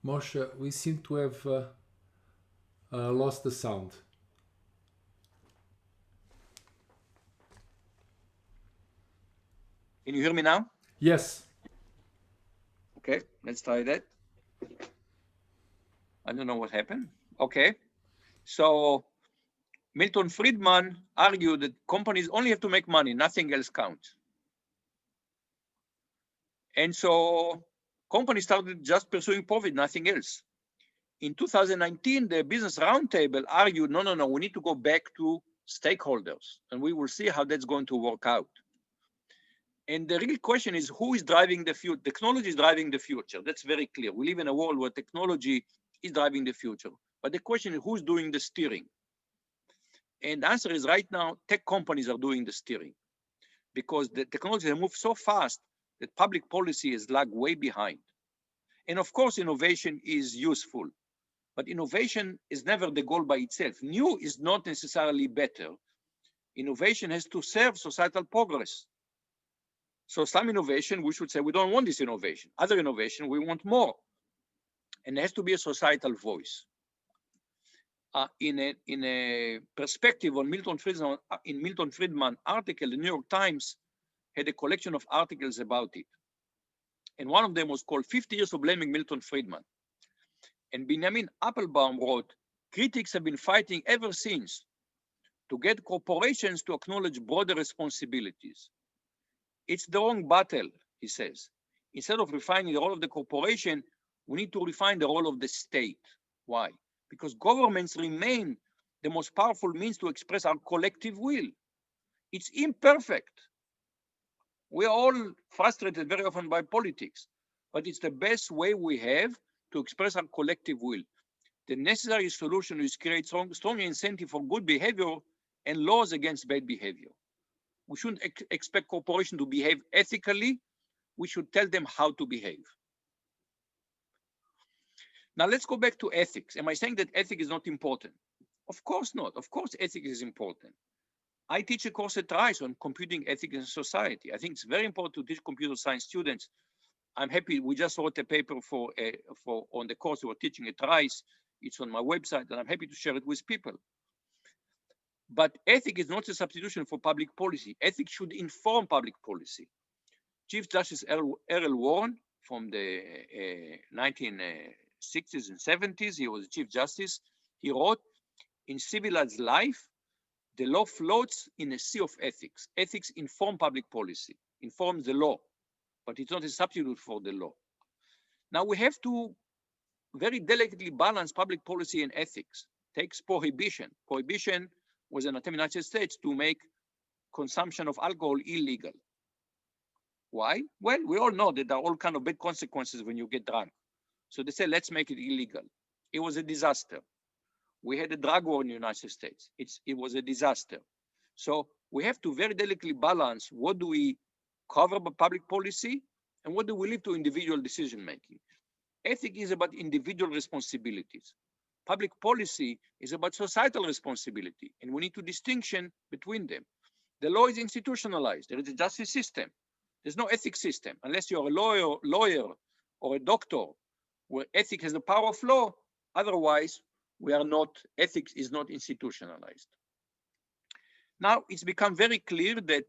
Speaker 2: Moshe, we seem to have lost the sound.
Speaker 1: Can you hear me now?
Speaker 2: Yes.
Speaker 1: Okay, let's try that. I don't know what happened. Okay, so Milton Friedman argued that companies only have to make money, nothing else counts. And so companies started just pursuing profit, nothing else. In 2019, the Business Roundtable argued, no, we need to go back to stakeholders, and we will see how that's going to work out. And the real question is, who is driving the future? Technology is driving the future. That's very clear. We live in a world where technology is driving the future. But the question is, who's doing the steering? And the answer is right now, tech companies are doing the steering, because the technology has moved so fast that public policy is lagged way behind. And of course, innovation is useful, but innovation is never the goal by itself. New is not necessarily better. Innovation has to serve societal progress. So some innovation, we should say, we don't want this innovation. Other innovation, we want more. And there has to be a societal voice. In a perspective on Milton Friedman, in Milton Friedman article, the New York Times had a collection of articles about it. And one of them was called 50 Years of Blaming Milton Friedman. And Benjamin Applebaum wrote, critics have been fighting ever since to get corporations to acknowledge broader responsibilities. It's the wrong battle, he says. Instead of refining the role of the corporation, we need to refine the role of the state. Why? Because governments remain the most powerful means to express our collective will. It's imperfect. We are all frustrated very often by politics, but it's the best way we have to express our collective will. The necessary solution is create strong incentive for good behavior and laws against bad behavior. We shouldn't expect corporations to behave ethically. We should tell them how to behave. Now let's go back to ethics. Am I saying that ethics is not important? Of course not. Of course ethics is important.
Speaker 3: I teach a course at RISE on computing ethics and society. I think it's very important to teach computer science students. I'm happy we just wrote a paper on the course we're teaching at RISE. It's on my website, and I'm happy to share it with people. But ethics is not a substitution for public policy. Ethics should inform public policy. Chief Justice Earl Warren from the 1960s and 70s, he was Chief Justice. He wrote, in civilized life, the law floats in a sea of ethics. Ethics inform public policy, informs the law, but it's not a substitute for the law. Now we have to very delicately balance public policy and ethics. Takes prohibition. Prohibition was an attempt in the United States to make consumption of alcohol illegal. Why? Well, we all know that there are all kinds of bad consequences when you get drunk. So they said, let's make it illegal. It was a disaster. We had a drug war in the United States. It was a disaster. So we have to very delicately balance what do we cover by public policy and what do we leave to individual decision making. Ethics is about individual responsibilities. Public policy is about societal responsibility, and we need to distinction between them. The law is institutionalized. There is a justice system. There's no ethics system unless you're a lawyer or a doctor where ethics has the power of law. Otherwise, we are not, ethics is not institutionalized. Now, it's become very clear that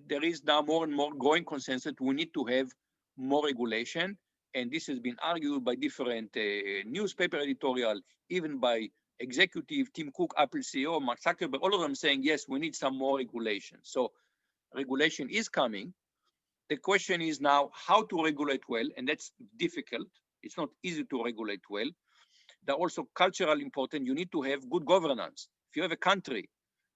Speaker 3: there is now more and more growing consensus that we need to have more regulation. And this has been argued by different newspaper editorial, even by executive, Tim Cook, Apple CEO, Mark Zuckerberg, all of them saying, yes, we need some more regulation. So regulation is coming. The question is now how to regulate well, and that's difficult. It's not easy to regulate well. They're also culturally important. You need to have good governance. If you have a country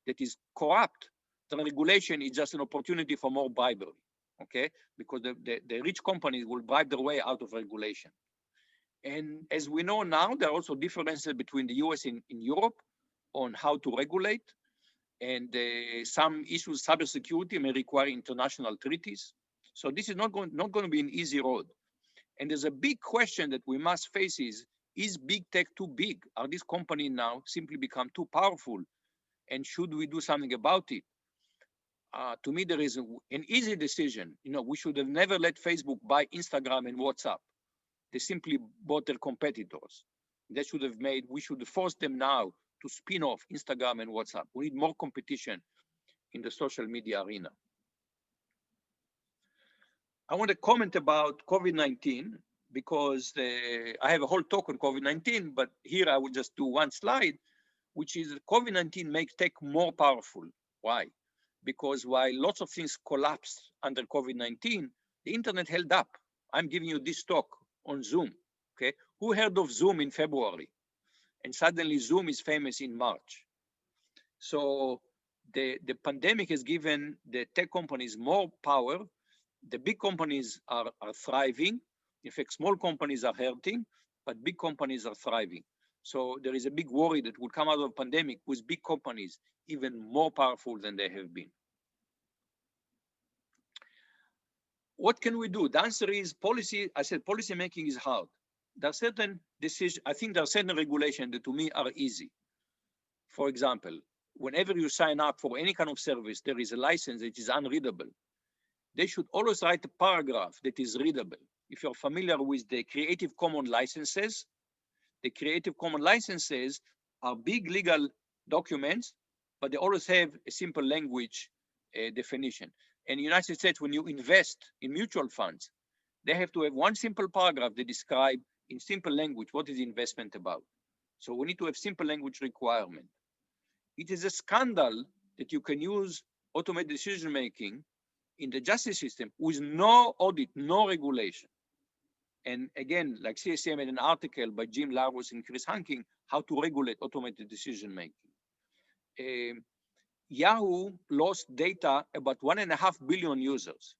Speaker 3: that is corrupt, then regulation is just an opportunity for more bribery, okay? Because the rich companies will bribe their way out of regulation. And as we know now, there are also differences between the US and in Europe on how to regulate. And some issues, cybersecurity may require international treaties. So this is not going to be an easy road. And there's a big question that we must face is big tech too big? Are these companies now simply become too powerful? And should we do something about it? To me, there is an easy decision. You know, we should have never let Facebook buy Instagram and WhatsApp. They simply bought their competitors. They should have made, we should force them now to spin off Instagram and WhatsApp. We need more competition in the social media arena. I want to comment about COVID-19 because I have a whole talk on COVID-19, but here I will just do one slide, which is that COVID-19 makes tech more powerful. Why? Because while lots of things collapsed under COVID-19, the internet held up. I'm giving you this talk on Zoom, okay? Who heard of Zoom in February? And suddenly Zoom is famous in March. So the pandemic has given the tech companies more power. The big companies are thriving. In fact, small companies are hurting, but big companies are thriving. So there is a big worry that will come out of the pandemic with big companies even more powerful than they have been. What can we do? The answer is policy. I said policy making is hard. There are certain decisions, I think there are certain regulations that to me are easy. For example, whenever you sign up for any kind of service, there is a license that is unreadable. They should always write a paragraph that is readable. If you're familiar with the Creative Commons licenses, the Creative Commons licenses are big legal documents, but they always have a simple language definition. And in the United States, when you invest in mutual funds, they have to have one simple paragraph that describes in simple language what is the investment about. So we need to have simple language requirement. It is a scandal that you can use automated decision making in the justice system with no audit, no regulation. And again, like CSA made an article by Jim Larus and Chris Hanking, how to regulate automated decision making. Yahoo lost data about 1.5 billion users.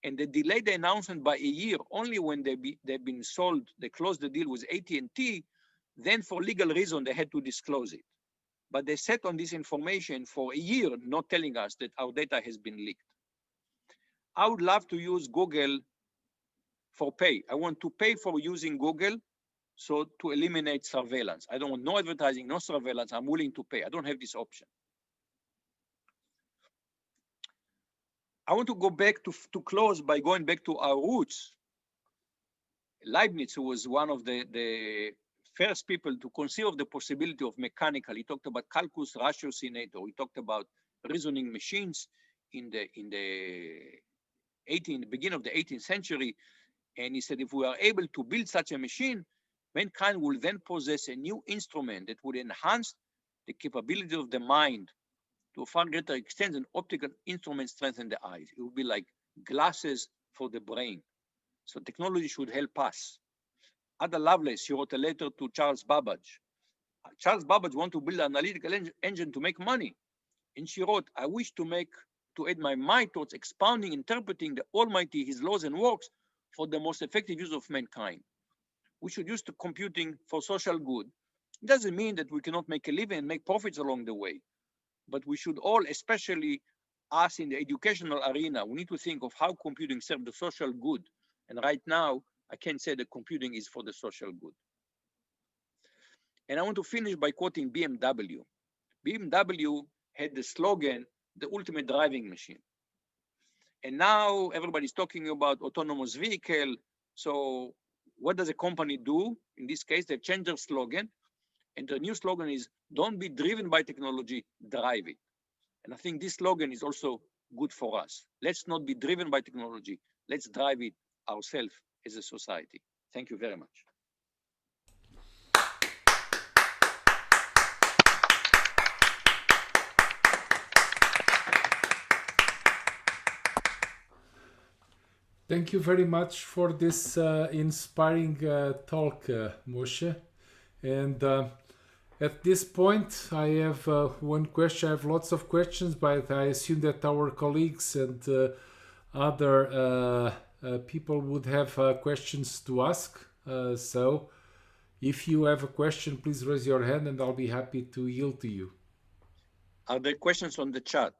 Speaker 3: And they delayed the announcement by a year only when they've been sold, they closed the deal with AT&T, then for legal reason, they had to disclose it. But they sat on this information for a year, not telling us that our data has been leaked. I would love to use Google for pay. I want to pay for using Google, so to eliminate surveillance. I don't want no advertising, no surveillance. I'm willing to pay. I don't have this option. I want to go back to close by going back to our roots. Leibniz, who was one of the first people to conceive of the possibility of mechanical, he talked about calculus ratiocinator. He talked about reasoning machines in the beginning of the 18th century. And he said, if we are able to build such a machine, mankind will then possess a new instrument that would enhance the capability of the mind to a far greater extent than optical instruments strengthen the eyes. It would be like glasses for the brain. So technology should help us. Ada Lovelace, she wrote a letter to Charles Babbage. Charles Babbage wanted to build an analytical engine to make money. And she wrote, I wish to add my mind towards expounding, interpreting the Almighty, his laws and works for the most effective use of mankind. We should use the computing for social good. It doesn't mean that we cannot make a living and make profits along the way. But we should all, especially us in the educational arena, we need to think of how computing serves the social good. And right now, I can't say that computing is for the social good. And I want to finish by quoting BMW. BMW had the slogan, the ultimate driving machine. And now everybody's talking about autonomous vehicle. So what does a company do? In this case, they've changed their slogan. And the new slogan is, don't be driven by technology, drive it. And I think this slogan is also good for us. Let's not be driven by technology. Let's drive it ourselves as a society. Thank you very much.
Speaker 2: Thank you very much for this inspiring talk, Moshe. And at this point, I have one question. I have lots of questions, but I assume that our colleagues and other people would have questions to ask. So if you have a question, please raise your hand and I'll be happy to yield to you.
Speaker 3: Are there questions on the chat?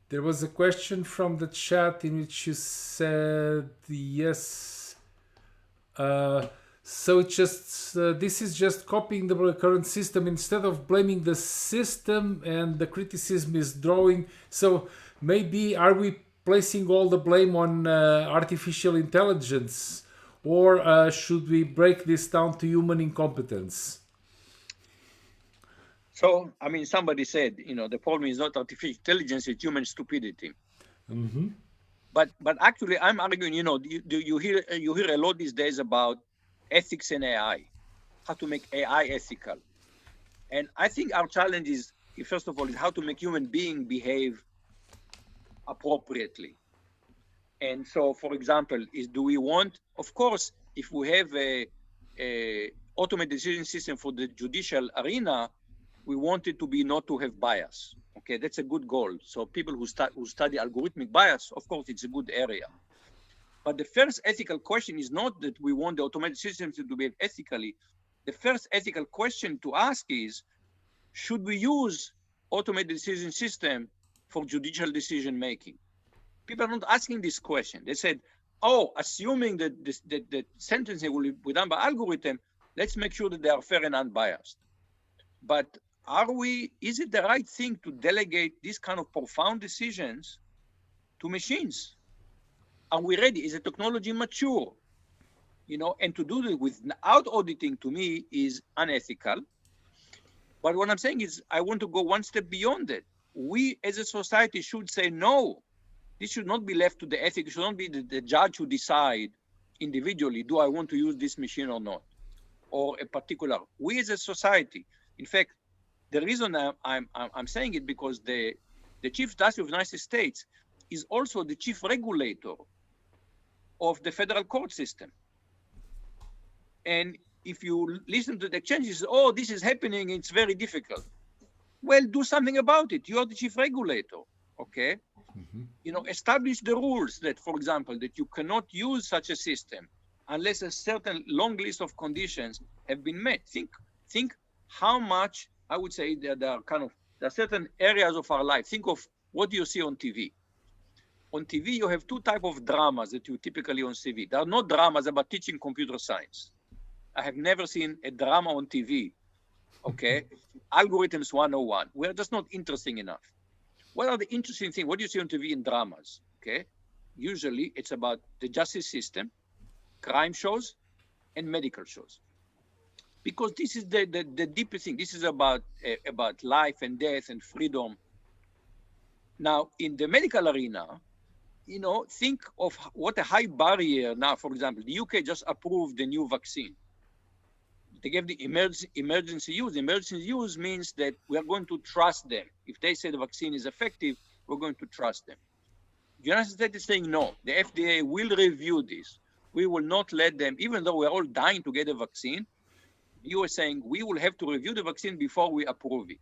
Speaker 2: There was a question from the chat in which you said yes. So it's just this is just copying the current system instead of blaming the system, and the criticism is drawing. So maybe are we placing all the blame on artificial intelligence, or should we break this down to human incompetence?
Speaker 3: So, I mean, somebody said, the problem is not artificial intelligence, it's human stupidity.
Speaker 2: Mm-hmm.
Speaker 3: But actually, I'm arguing, you hear a lot these days about ethics and AI, how to make AI ethical. And I think our challenge is, first of all, is how to make human beings behave appropriately. And so, for example, do we want, of course, if we have a automated decision system for the judicial arena, we want it to be not to have bias. Okay, that's a good goal. So people who study algorithmic bias, of course, it's a good area. But the first ethical question is not that we want the automated systems to behave ethically. The first ethical question to ask is, should we use automated decision system for judicial decision making? People are not asking this question. They said, oh, assuming that that sentencing will be done by algorithm, let's make sure that they are fair and unbiased. But is it the right thing to delegate these kind of profound decisions to machines? Are we ready? Is the technology mature? And to do it without auditing, to me, is unethical. But what I'm saying is, I want to go one step beyond it. We as a society should say, no, this should not be left to the ethics. It should not be the judge who decide individually, do I want to use this machine or not? Or a particular, we as a society. In fact, the reason I'm saying it because the Chief Justice of the United States is also the chief regulator of the federal court system. And if you listen to the exchanges, oh, this is happening, it's very difficult. Well, do something about it. You are the chief regulator, okay? Mm-hmm. Establish the rules that, for example, that you cannot use such a system unless a certain long list of conditions have been met. Think how much, I would say, there are certain areas of our life. Think of what you see on TV. On TV, you have two types of dramas that you typically on TV. There are no dramas about teaching computer science. I have never seen a drama on TV, okay? Algorithms 101. We're just not interesting enough. what are the interesting things? What do you see on TV in dramas? Okay, usually it's about the justice system, crime shows, and medical shows, because this is the deeper thing. This is about life and death and freedom. Now, in the medical arena, you know, think of what a high barrier now. For example, the UK just approved the new vaccine. They gave the emergency use. Emergency use means that we are going to trust them. If they say the vaccine is effective, we're going to trust them. The United States is saying no. The FDA will review this. We will not let them, even though we're all dying to get a vaccine, you are saying we will have to review the vaccine before we approve it.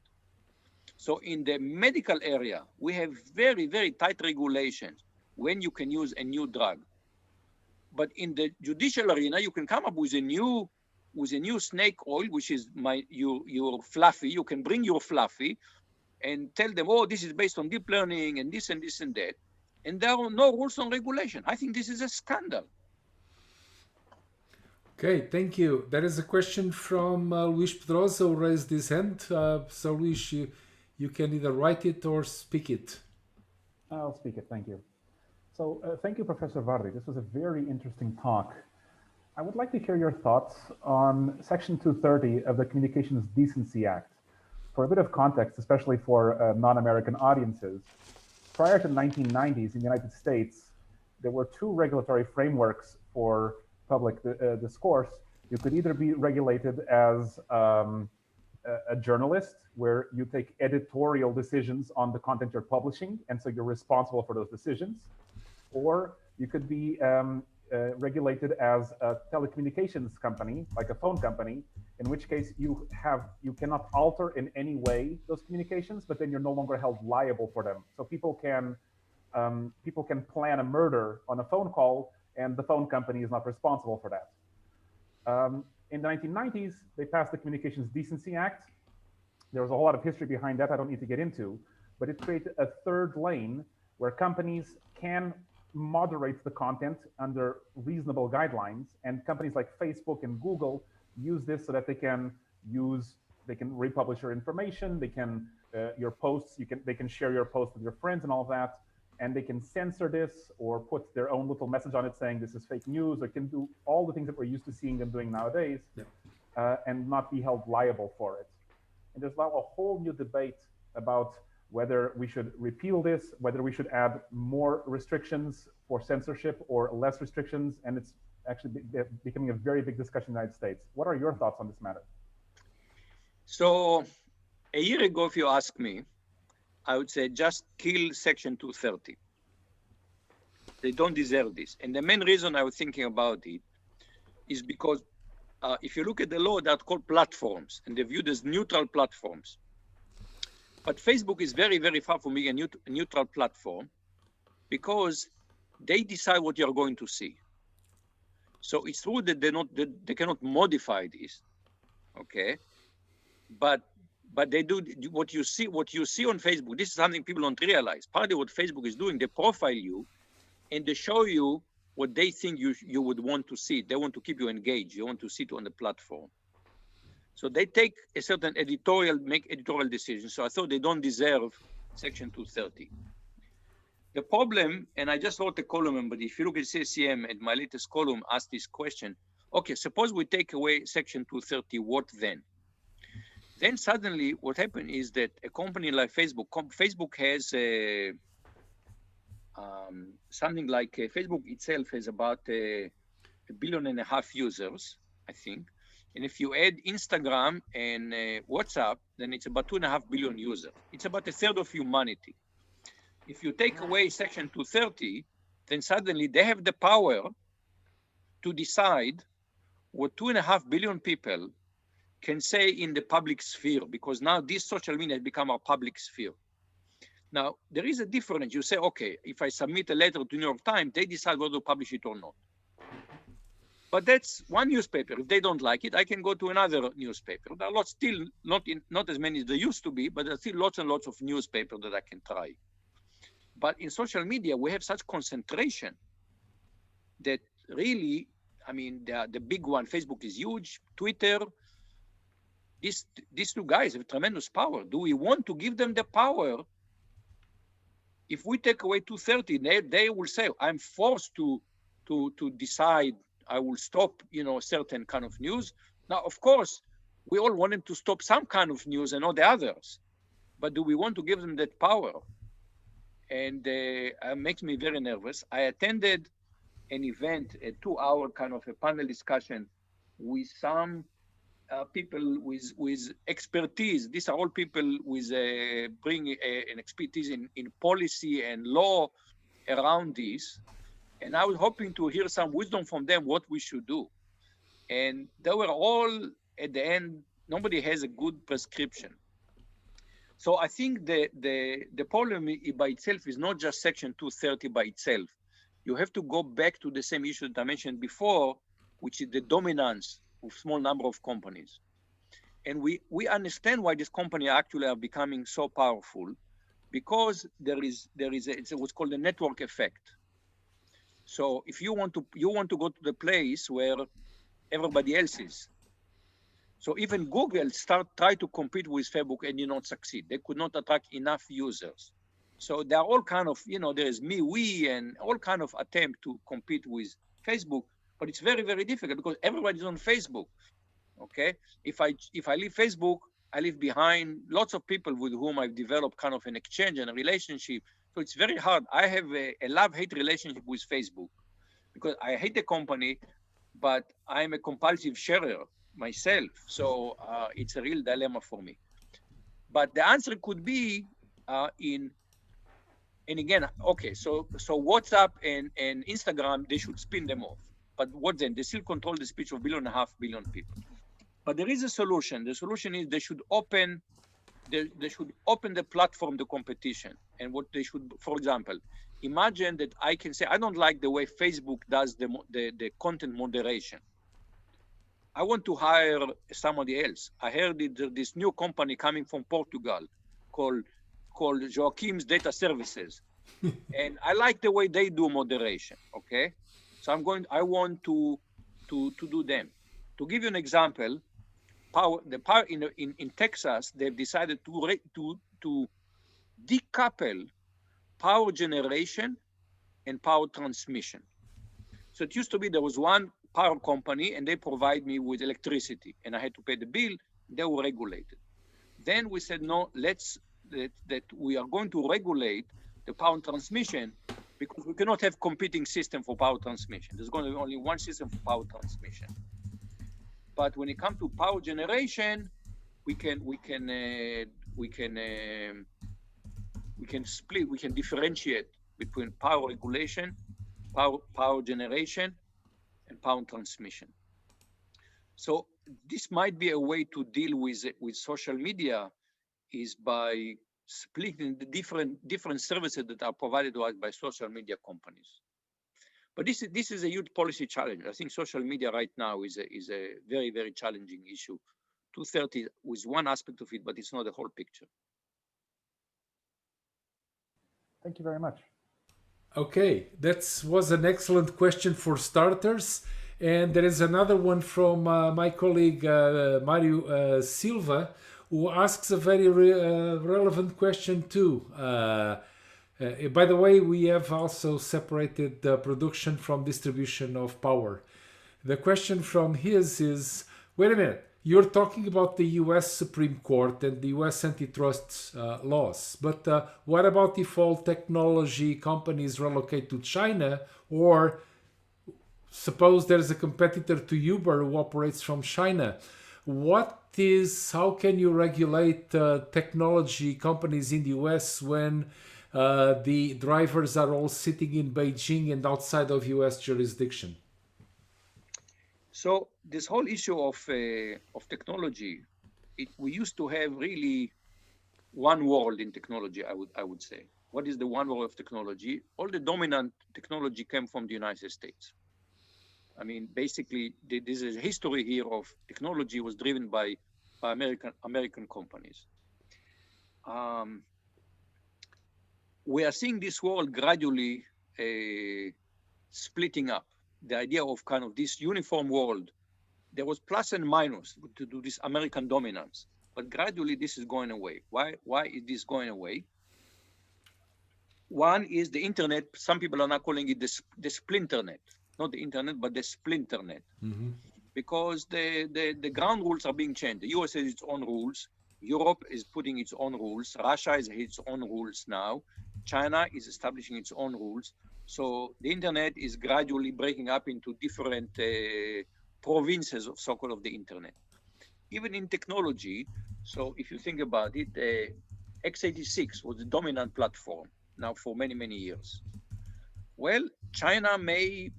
Speaker 3: So in the medical area, we have very, very tight regulations when you can use a new drug. But in the judicial arena, you can come up with a new snake oil, which is your fluffy. You can bring your fluffy and tell them, oh, this is based on deep learning and this and this and that. And there are no rules on regulation. I think this is a scandal.
Speaker 2: Okay, thank you. There is a question from Luis Pedrosa, who raised his hand. So Luis, you can either write it or speak it.
Speaker 4: I'll speak it, thank you. So thank you, Professor Vardi. This was a very interesting talk. I would like to hear your thoughts on Section 230 of the Communications Decency Act. For a bit of context, especially for non-American audiences, prior to the 1990s in the United States, there were two regulatory frameworks for public discourse. You could either be regulated as a journalist, where you take editorial decisions on the content you're publishing, and so you're responsible for those decisions, or you could be regulated as a telecommunications company, like a phone company, in which case you cannot alter in any way those communications, but then you're no longer held liable for them. So people can plan a murder on a phone call, and the phone company is not responsible for that. In the 1990s, they passed the Communications Decency Act. There was a whole lot of history behind that I don't need to get into, but it created a third lane where companies can moderate the content under reasonable guidelines, and companies like Facebook and Google use this so that they can republish your information, they can your posts, they can share your posts with your friends and all of that, and they can censor this or put their own little message on it saying this is fake news, or can do all the things that we're used to seeing them doing nowadays, and not be held liable for it. And there's now a whole new debate about whether we should repeal this, whether we should add more restrictions for censorship or less restrictions, and it's actually becoming a very big discussion in the United States. What are your thoughts on this matter?
Speaker 3: So a year ago, if you ask me, I would say just kill Section 230. They don't deserve this. And the main reason I was thinking about it is because if you look at the law, they're called platforms, and they're viewed as neutral platforms. But Facebook is very, very far from being a neutral platform, because they decide what you're going to see. So it's true that they cannot modify this, okay? But they do what you see on Facebook. This is something people don't realize. Partly what Facebook is doing, they profile you, and they show you what they think you would want to see. They want to keep you engaged. You want to see it on the platform. So they take a certain make editorial decisions. So I thought they don't deserve Section 230. The problem, and I just wrote a column, but if you look at CCM at my latest column, asked this question, okay, suppose we take away Section 230, what then? Then suddenly what happened is that a company like Facebook has something like Facebook itself has about 1.5 billion users, I think. And if you add Instagram and WhatsApp, then it's about 2.5 billion users. It's about a third of humanity. If you take away Section 230, then suddenly they have the power to decide what 2.5 billion people can say in the public sphere, because now this social media has become our public sphere. Now, there is a difference. You say, okay, if I submit a letter to New York Times, they decide whether to publish it or not. But that's one newspaper. If they don't like it, I can go to another newspaper. There are still not as many as there used to be, but there are still lots and lots of newspapers that I can try. But in social media, we have such concentration that really, I mean, the big one, Facebook is huge, Twitter, these two guys have tremendous power. Do we want to give them the power If we take away 230, they will say, I'm forced to decide I will stop, certain kind of news. Now, of course, we all wanted to stop some kind of news and not the others. But do we want to give them that power? And it makes me very nervous. I attended an event, a 2-hour kind of a panel discussion with some people with expertise. These are all people with bring an expertise in policy and law around this. And I was hoping to hear some wisdom from them what we should do. And they were all, at the end, nobody has a good prescription. So I think the problem by itself is not just Section 230 by itself. You have to go back to the same issue that I mentioned before, which is the dominance of small number of companies. And we understand why these companies actually are becoming so powerful, because there is it's what's called the network effect. So if you want to go to the place where everybody else is. So even Google try to compete with Facebook and did not succeed. They could not attract enough users. So there are all kind of, there is me, we, and all kind of attempt to compete with Facebook, but it's very, very difficult because everybody's on Facebook. Okay, if I leave Facebook, I leave behind lots of people with whom I've developed kind of an exchange and a relationship. So it's very hard. I have a love-hate relationship with Facebook because I hate the company, but I'm a compulsive sharer myself. So it's a real dilemma for me. But the answer could be and again, okay, so WhatsApp and Instagram, they should spin them off. But what then? They still control the speech of 1.5 billion people. But there is a solution. The solution is they should open the platform to competition. And what they should, for example, imagine that I can say, I don't like the way Facebook does the content moderation. I want to hire somebody else. I heard this new company coming from Portugal called Joaquim's Data Services. And I like the way they do moderation, okay? So I want to do them. To give you an example, in Texas, they've decided to decouple power generation and power transmission. So it used to be there was one power company and they provide me with electricity and I had to pay the bill. They were regulated. Then we said, no, that we are going to regulate the power transmission because we cannot have competing system for power transmission. There's going to be only one system for power transmission. But when it comes to power generation, we can split, we can differentiate between power regulation, power generation, and power transmission. So this might be a way to deal with social media, is by splitting the different services that are provided to us by social media companies. But this is a huge policy challenge. I think social media right now is a very, very challenging issue. 230 was one aspect of it, but it's not the whole picture.
Speaker 4: Thank you very much.
Speaker 2: Okay, that was an excellent question for starters. And there is another one from my colleague Mario Silva, who asks a very relevant question too. By the way, we have also separated the production from distribution of power. The question from his is, wait a minute, you're talking about the US Supreme Court and the US antitrust laws, but what about if all technology companies relocate to China, or suppose there's a competitor to Uber who operates from China? How can you regulate technology companies in the US when the drivers are all sitting in Beijing and outside of US jurisdiction?
Speaker 3: So this whole issue of technology, we used to have really one world in technology, I would say. What is the one world of technology? All the dominant technology came from the United States. I mean, basically, this is a history here of technology was driven by American companies. We are seeing this world gradually splitting up. The idea of kind of this uniform world, there was plus and minus to do this American dominance, but gradually this is going away. Why is this going away? One is the internet. Some people are now calling it the splinternet, not the internet, but the splinternet.
Speaker 2: Mm-hmm.
Speaker 3: Because the ground rules are being changed. The US has its own rules. Europe is putting its own rules. Russia has its own rules now. China is establishing its own rules. So the internet is gradually breaking up into different provinces of so-called of the internet. Even in technology, so if you think about it, x86 was the dominant platform now for many, many years. Well, China may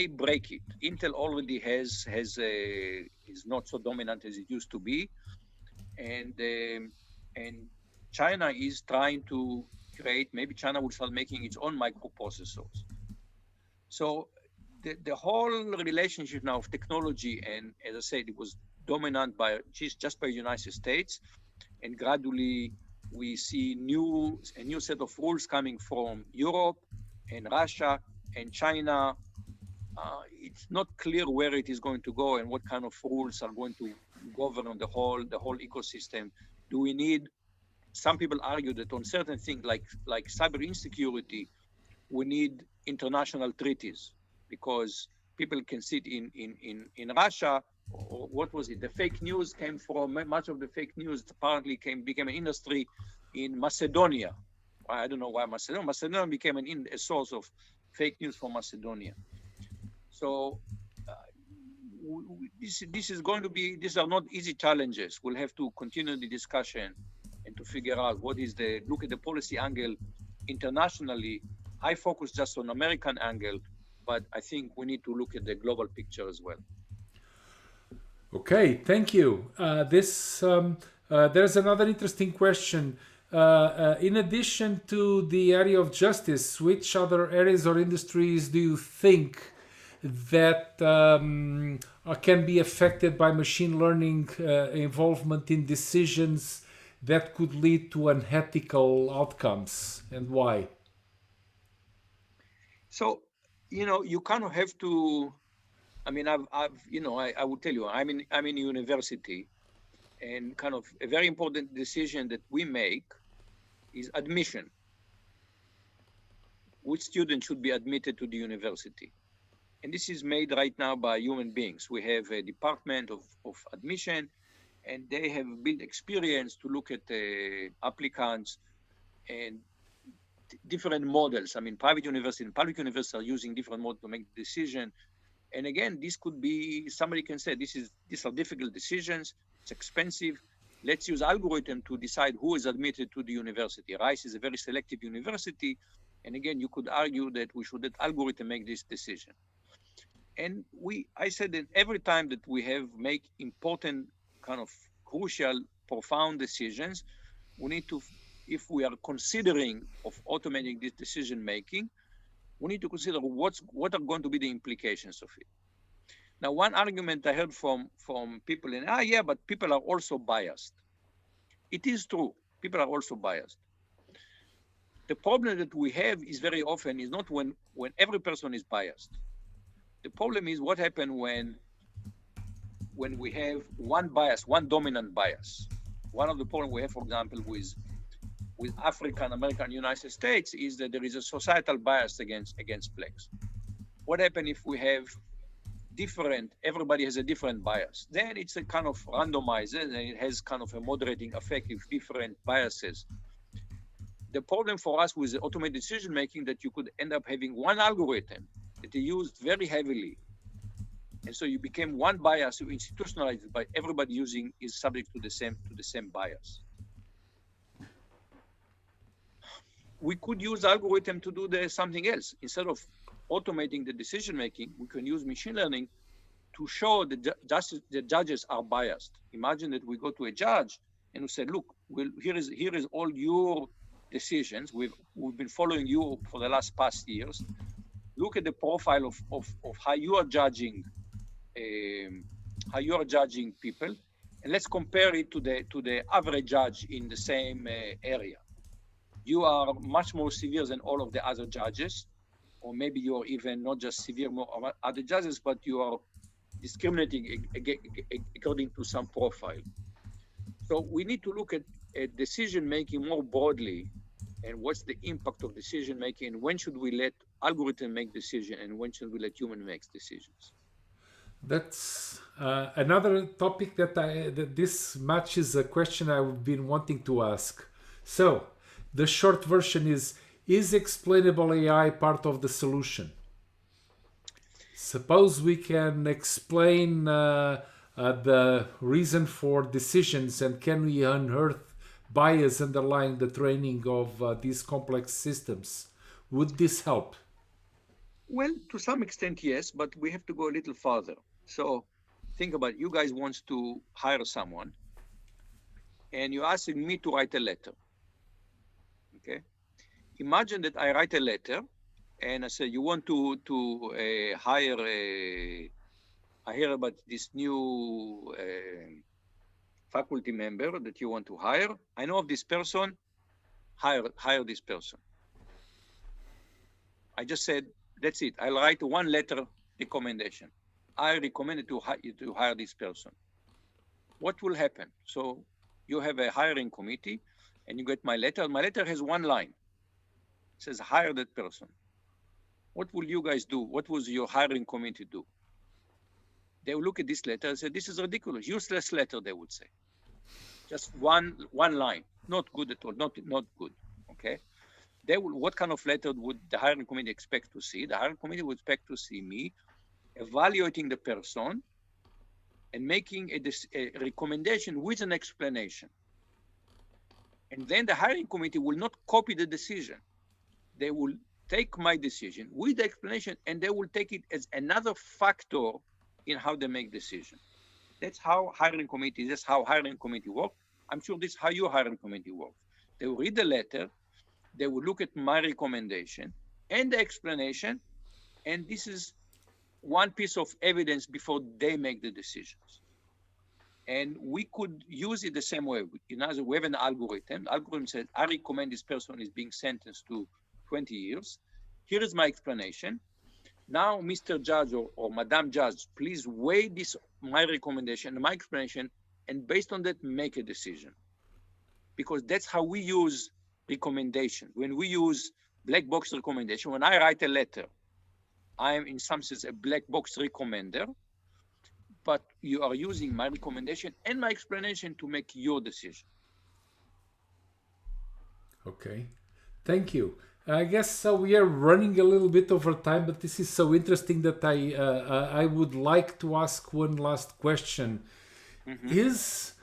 Speaker 3: break it. Intel already is not so dominant as it used to be, and China is trying to create. Maybe China will start making its own microprocessors. So the whole relationship now of technology, and as I said, it was dominant by just by the United States, and gradually we see a new set of rules coming from Europe and Russia and China. It's not clear where it is going to go and what kind of rules are going to govern the whole ecosystem. Do we need? Some people argue that on certain things like cyber insecurity, we need international treaties because people can sit in Russia. Or what was it? The fake news came from much of the fake news apparently became an industry in Macedonia. I don't know why Macedonia became a source of fake news for Macedonia. So this is going to be, these are not easy challenges. We'll have to continue the discussion and to figure out look at the policy angle internationally. I focus just on American angle, but I think we need to look at the global picture as well.
Speaker 2: Okay, thank you. There's another interesting question. In addition to the area of justice, which other areas or industries do you think that can be affected by machine learning involvement in decisions that could lead to unethical outcomes, and why?
Speaker 3: So, you kind of have to. I mean, I will tell you, I'm in university, and kind of a very important decision that we make is admission. Which student should be admitted to the university? And this is made right now by human beings. We have a department of admission, and they have built experience to look at applicants and different models. I mean, private universities and public universities are using different models to make the decision. And again, this could be, somebody can say, these are difficult decisions, it's expensive. Let's use algorithm to decide who is admitted to the university. Rice is a very selective university. And again, you could argue that we should let algorithm make this decision. And I said that every time that we make important, kind of crucial, profound decisions, we need to, if we are considering of automating this decision making, we need to consider what are going to be the implications of it. Now, one argument I heard from people, but people are also biased. It is true, people are also biased. The problem that we have is very often is not when every person is biased. The problem is what happens when we have one bias, one dominant bias. One of the problems we have, for example, with African American United States is that there is a societal bias against blacks. What happens if we have everybody has a different bias? Then it's a kind of randomizer, and it has kind of a moderating effect with different biases. The problem for us with the automated decision making that you could end up having one algorithm that is used very heavily. And so you became one bias, you institutionalized it by everybody is subject to the same bias. We could use algorithm to do something else. Instead of automating the decision making, we can use machine learning to show the judges are biased. Imagine that we go to a judge and we say, look, here is all your decisions. We've been following you for the past years. Look at the profile of how you are judging people, and let's compare it to the average judge in the same area. You are much more severe than all of the other judges, or maybe you are even not just severe more other judges, but you are discriminating according to some profile. So we need to look at decision making more broadly and what's the impact of decision making, and when should we let algorithm make decision, and when should we let human make decisions.
Speaker 2: That's another topic that this matches a question I've been wanting to ask. So the short version is explainable AI part of the solution? Suppose we can explain the reason for decisions, and can we unearth bias underlying the training of these complex systems? Would this help?
Speaker 3: Well, to some extent, yes, but we have to go a little farther. So think about it. You guys want to hire someone, and you're asking me to write a letter. Okay. Imagine that I write a letter, and I say, you want to hire I hear about this new faculty member that you want to hire. I know of this person, hire this person. I just said, that's it. I'll write one letter recommendation. I recommend to hire this person. What will happen? So you have a hiring committee and you get my letter. My letter has one line. It says, hire that person. What will you guys do? What will your hiring committee do? They will look at this letter and say, this is ridiculous, useless letter, they would say. Just one line, not good at all, not good, okay? They will, what kind of letter would the hiring committee expect to see? The hiring committee would expect to see me evaluating the person and making a recommendation with an explanation. And then the hiring committee will not copy the decision. They will take my decision with the explanation, and they will take it as another factor in how they make decision. That's how hiring committee work. I'm sure this is how your hiring committee works. They will read the letter, they will look at my recommendation and the explanation, and this is one piece of evidence before they make the decisions. And we could use it the same way. In other words, we have an algorithm. The algorithm says, I recommend this person is being sentenced to 20 years. Here is my explanation. Now, Mr. Judge or Madam Judge, please weigh this, my recommendation, my explanation, and based on that, make a decision. Because that's how we use recommendation. When we use black box recommendation, when I write a letter, I am in some sense a black box recommender, but you are using my recommendation and my explanation to make your decision.
Speaker 2: Okay, thank you. I guess we are running a little bit over time, but this is so interesting that I would like to ask one last question. Has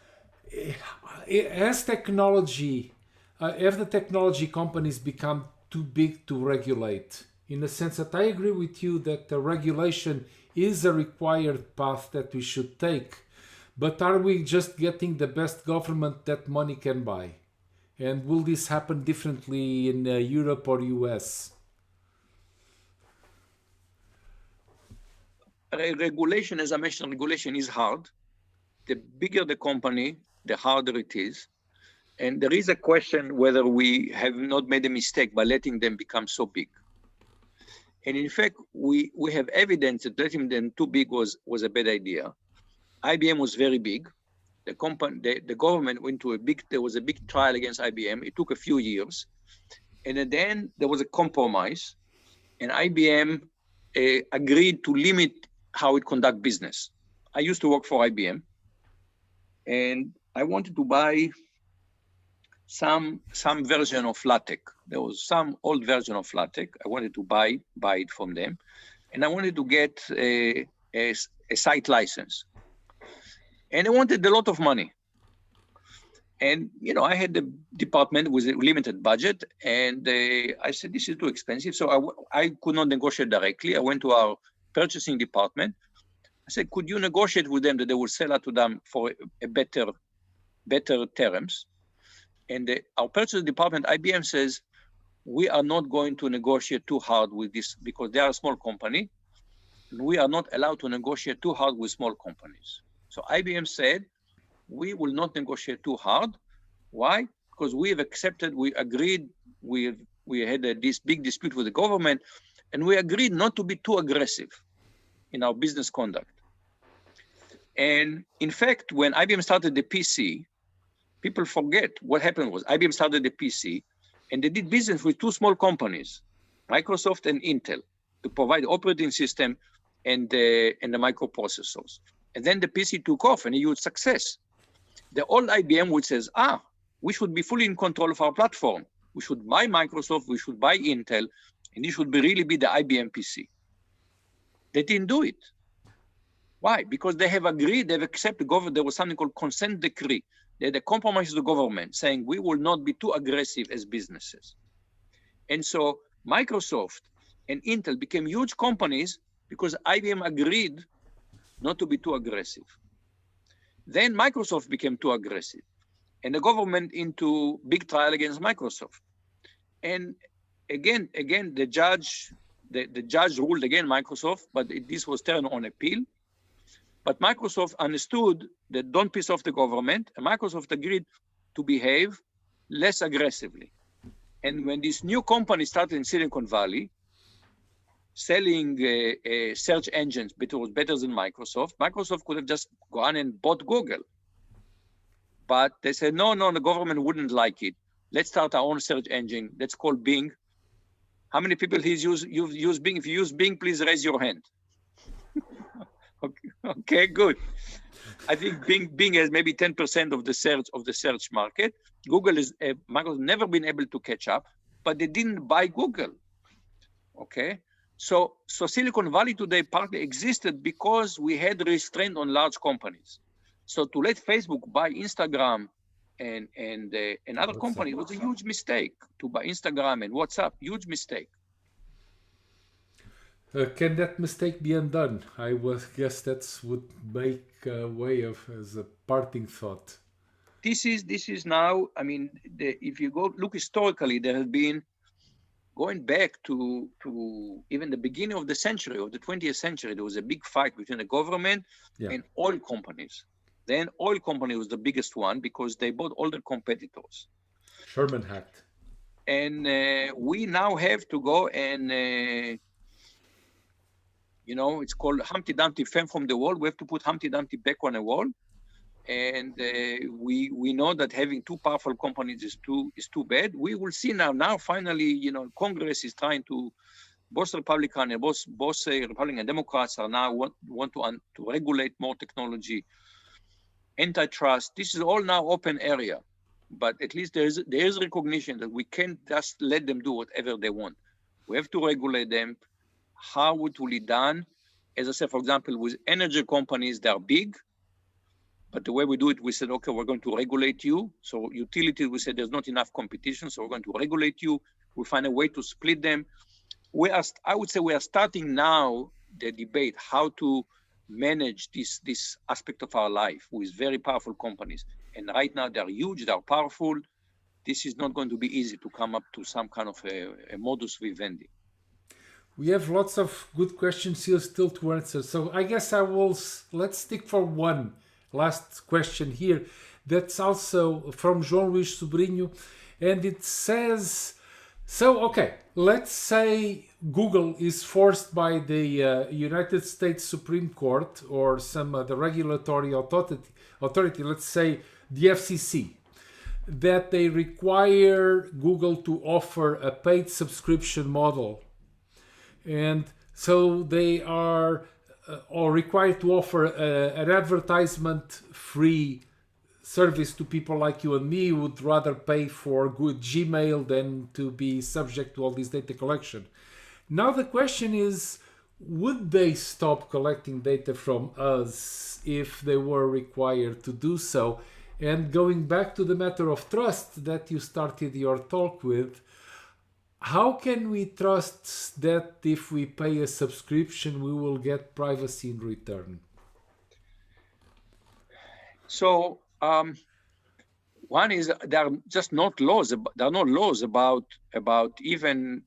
Speaker 2: technology, have the technology companies become too big to regulate? In the sense that I agree with you that the regulation is a required path that we should take, but are we just getting the best government that money can buy? And will this happen differently in Europe or US?
Speaker 3: Regulation, as I mentioned, regulation is hard. The bigger the company, the harder it is. And there is a question whether we have not made a mistake by letting them become so big. And in fact, we have evidence that letting them too big was a bad idea. IBM was very big. The government went to there was a big trial against IBM. It took a few years. And then there was a compromise, and IBM agreed to limit how it conduct business. I used to work for IBM, and I wanted to buy some version of LaTeX. There was some old version of LaTeX. I wanted to buy it from them, and I wanted to get a site license. And I wanted a lot of money. And, you know, I had the department with a limited budget, and I said, this is too expensive. So I could not negotiate directly. I went to our purchasing department. I said, could you negotiate with them that they will sell it to them for a better terms? And our purchasing department, IBM, says, we are not going to negotiate too hard with this because they are a small company. We are not allowed to negotiate too hard with small companies. So IBM said, we will not negotiate too hard. Why? Because we have accepted, we agreed, we had this big dispute with the government, and we agreed not to be too aggressive in our business conduct. And in fact, when IBM started the PC, people forget what happened was IBM started the PC, And they did business with two small companies, Microsoft and Intel, to provide operating system and the microprocessors. And then the PC took off and a huge success. The old IBM would say, we should be fully in control of our platform. We should buy Microsoft, we should buy Intel, and it should really be the IBM PC. They didn't do it. Why? Because they have agreed, they've accepted the government. There was something called consent decree. They had a compromise with the government saying we will not be too aggressive as businesses. And so Microsoft and Intel became huge companies because IBM agreed not to be too aggressive. Then Microsoft became too aggressive and the government into big trial against Microsoft. And again, the judge ruled against Microsoft, but this was turned on appeal. But Microsoft understood that don't piss off the government, and Microsoft agreed to behave less aggressively. And when this new company started in Silicon Valley, selling search engines, but it was better than Microsoft, Microsoft could have just gone and bought Google. But they said, no, the government wouldn't like it. Let's start our own search engine. Let's call Bing. How many people you've used Bing? If you use Bing, please raise your hand. Okay, good. I think Bing has maybe 10% of the search market. Google is Microsoft never been able to catch up, but they didn't buy Google. Okay, so Silicon Valley today partly existed because we had restraint on large companies. So to let Facebook buy Instagram and other companies was a huge mistake. To buy Instagram and WhatsApp, huge mistake.
Speaker 2: Can that mistake be undone? I guess that would make a way of as a parting thought.
Speaker 3: This is now. I mean, if you go look historically, there has been going back to even the beginning of the century, of the 20th century. There was a big fight between the government and oil companies. Then oil company was the biggest one because they bought all the competitors.
Speaker 2: Sherman Act.
Speaker 3: And we now have to go and. It's called Humpty Dumpty fell from the wall. We have to put Humpty Dumpty back on the wall. And we know that having two powerful companies is too bad. We will see now finally, Congress is trying to, both Republican and both Republican and Democrats are now want to regulate more technology, antitrust. This is all now open area. But at least there is recognition that we can't just let them do whatever they want. We have to regulate them. How it will be done? As I said, for example, with energy companies, they are big, but the way we do it, we said, okay, we're going to regulate you. So utilities, we said there's not enough competition, so we're going to regulate you. We'll find a way to split them. I would say we are starting now the debate how to manage this aspect of our life with very powerful companies. And right now they are huge, they are powerful. This is not going to be easy to come up to some kind of a modus vivendi.
Speaker 2: We have lots of good questions here still to answer. So I guess let's stick for one last question here. That's also from João Luís Sobrinho. And it says, let's say Google is forced by the United States Supreme Court or some other regulatory authority, let's say the FCC, that they require Google to offer a paid subscription model. And so they are required to offer an advertisement-free service to people like you and me who would rather pay for good Gmail than to be subject to all this data collection. Now the question is, would they stop collecting data from us if they were required to do so? And going back to the matter of trust that you started your talk with, how can we trust that if we pay a subscription, we will get privacy in return? So,
Speaker 3: one is there are just not laws. There are no laws about even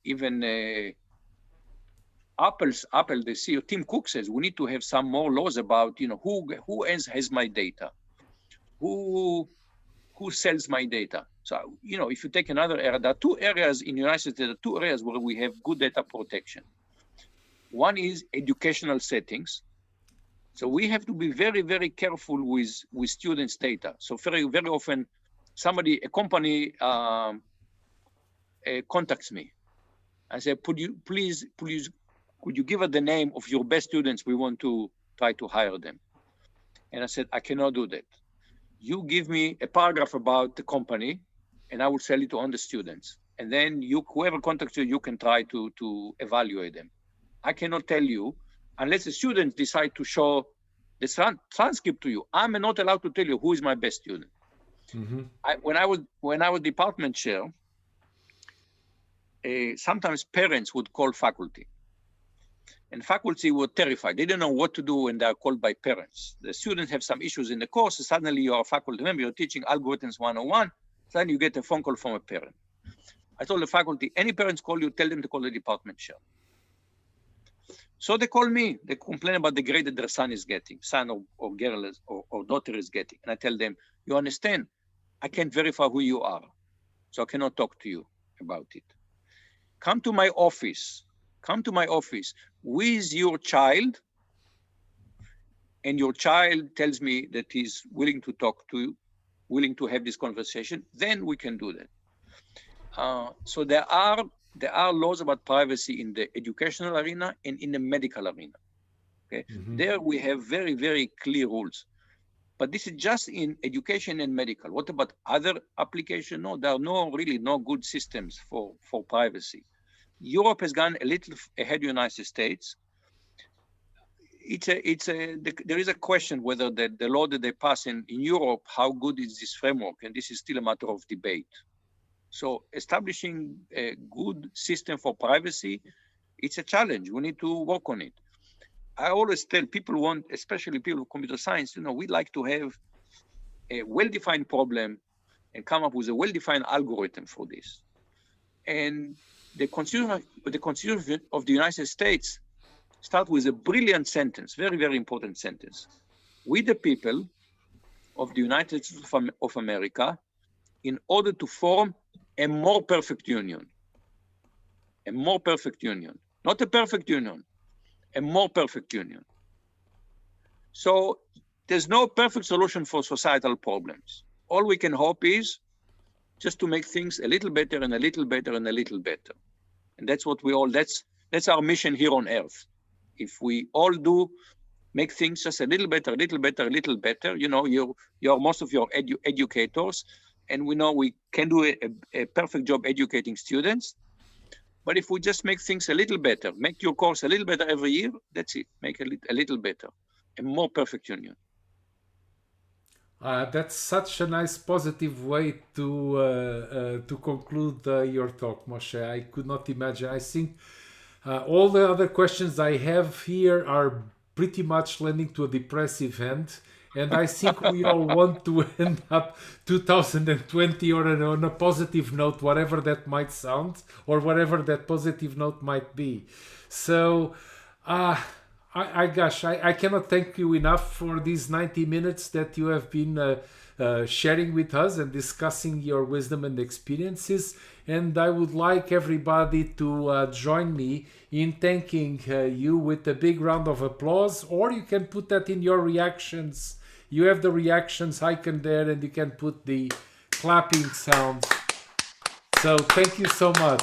Speaker 3: Apple. The CEO Tim Cook says we need to have some more laws about who has my data, who sells my data. So, if you take another area, there are two areas in the United States, there are two areas where we have good data protection. One is educational settings. So we have to be very, very careful with students' data. So very, very often, a company contacts me. I said, please, could you give us the name of your best students? We want to try to hire them. And I said, I cannot do that. You give me a paragraph about the company, and I will sell it to 100 students. And then whoever contacts you, you can try to evaluate them. I cannot tell you, unless the students decide to show the transcript to you. I'm not allowed to tell you who is my best student. Mm-hmm. When I was department chair, sometimes parents would call faculty. And faculty were terrified. They didn't know what to do when they are called by parents. The students have some issues in the course. And suddenly you are a faculty member, you're teaching algorithms 101. Suddenly you get a phone call from a parent. I told the faculty, any parents call you, tell them to call the department chair. So they call me. They complain about the grade that their son is getting, son or girl or daughter is getting. And I tell them, you understand, I can't verify who you are. So I cannot talk to you about it. Come to my office. Come to my office with your child, and your child tells me that he's willing to talk to you, willing to have this conversation, then we can do that. So there are laws about privacy in the educational arena and in the medical arena. Okay, mm-hmm. There we have very, very clear rules. But this is just in education and medical. What about other applications? No, there are really no good systems for privacy. Europe has gone a little ahead of the United States. There is a question whether the law that they pass in Europe, how good is this framework? And this is still a matter of debate. So establishing a good system for privacy, it's a challenge. We need to work on it. I always tell people especially people of computer science, we like to have a well-defined problem and come up with a well-defined algorithm for this. And the Constitution of the United States starts with a brilliant sentence, very, very important sentence. We, the people of the United States of America, in order to form a more perfect union. A more perfect union. Not a perfect union, a more perfect union. So there's no perfect solution for societal problems. All we can hope is just to make things a little better and a little better and a little better. And that's what that's our mission here on Earth. If we all make things just a little better, a little better, a little better, you're most of your educators, and we know we can do a perfect job educating students. But if we just make things a little better, make your course a little better every year, that's it. Make a little better, a more perfect union.
Speaker 2: That's such a nice positive way to conclude your talk, Moshe. I could not imagine. I think all the other questions I have here are pretty much lending to a depressive end. And I think we all want to end up 2020 or on a positive note, whatever that might sound, or whatever that positive note might be. So, I cannot thank you enough for these 90 minutes that you have been sharing with us and discussing your wisdom and experiences. And I would like everybody to join me in thanking you with a big round of applause, or you can put that in your reactions. You have the reactions icon there, and you can put the clapping sounds. So thank you so much.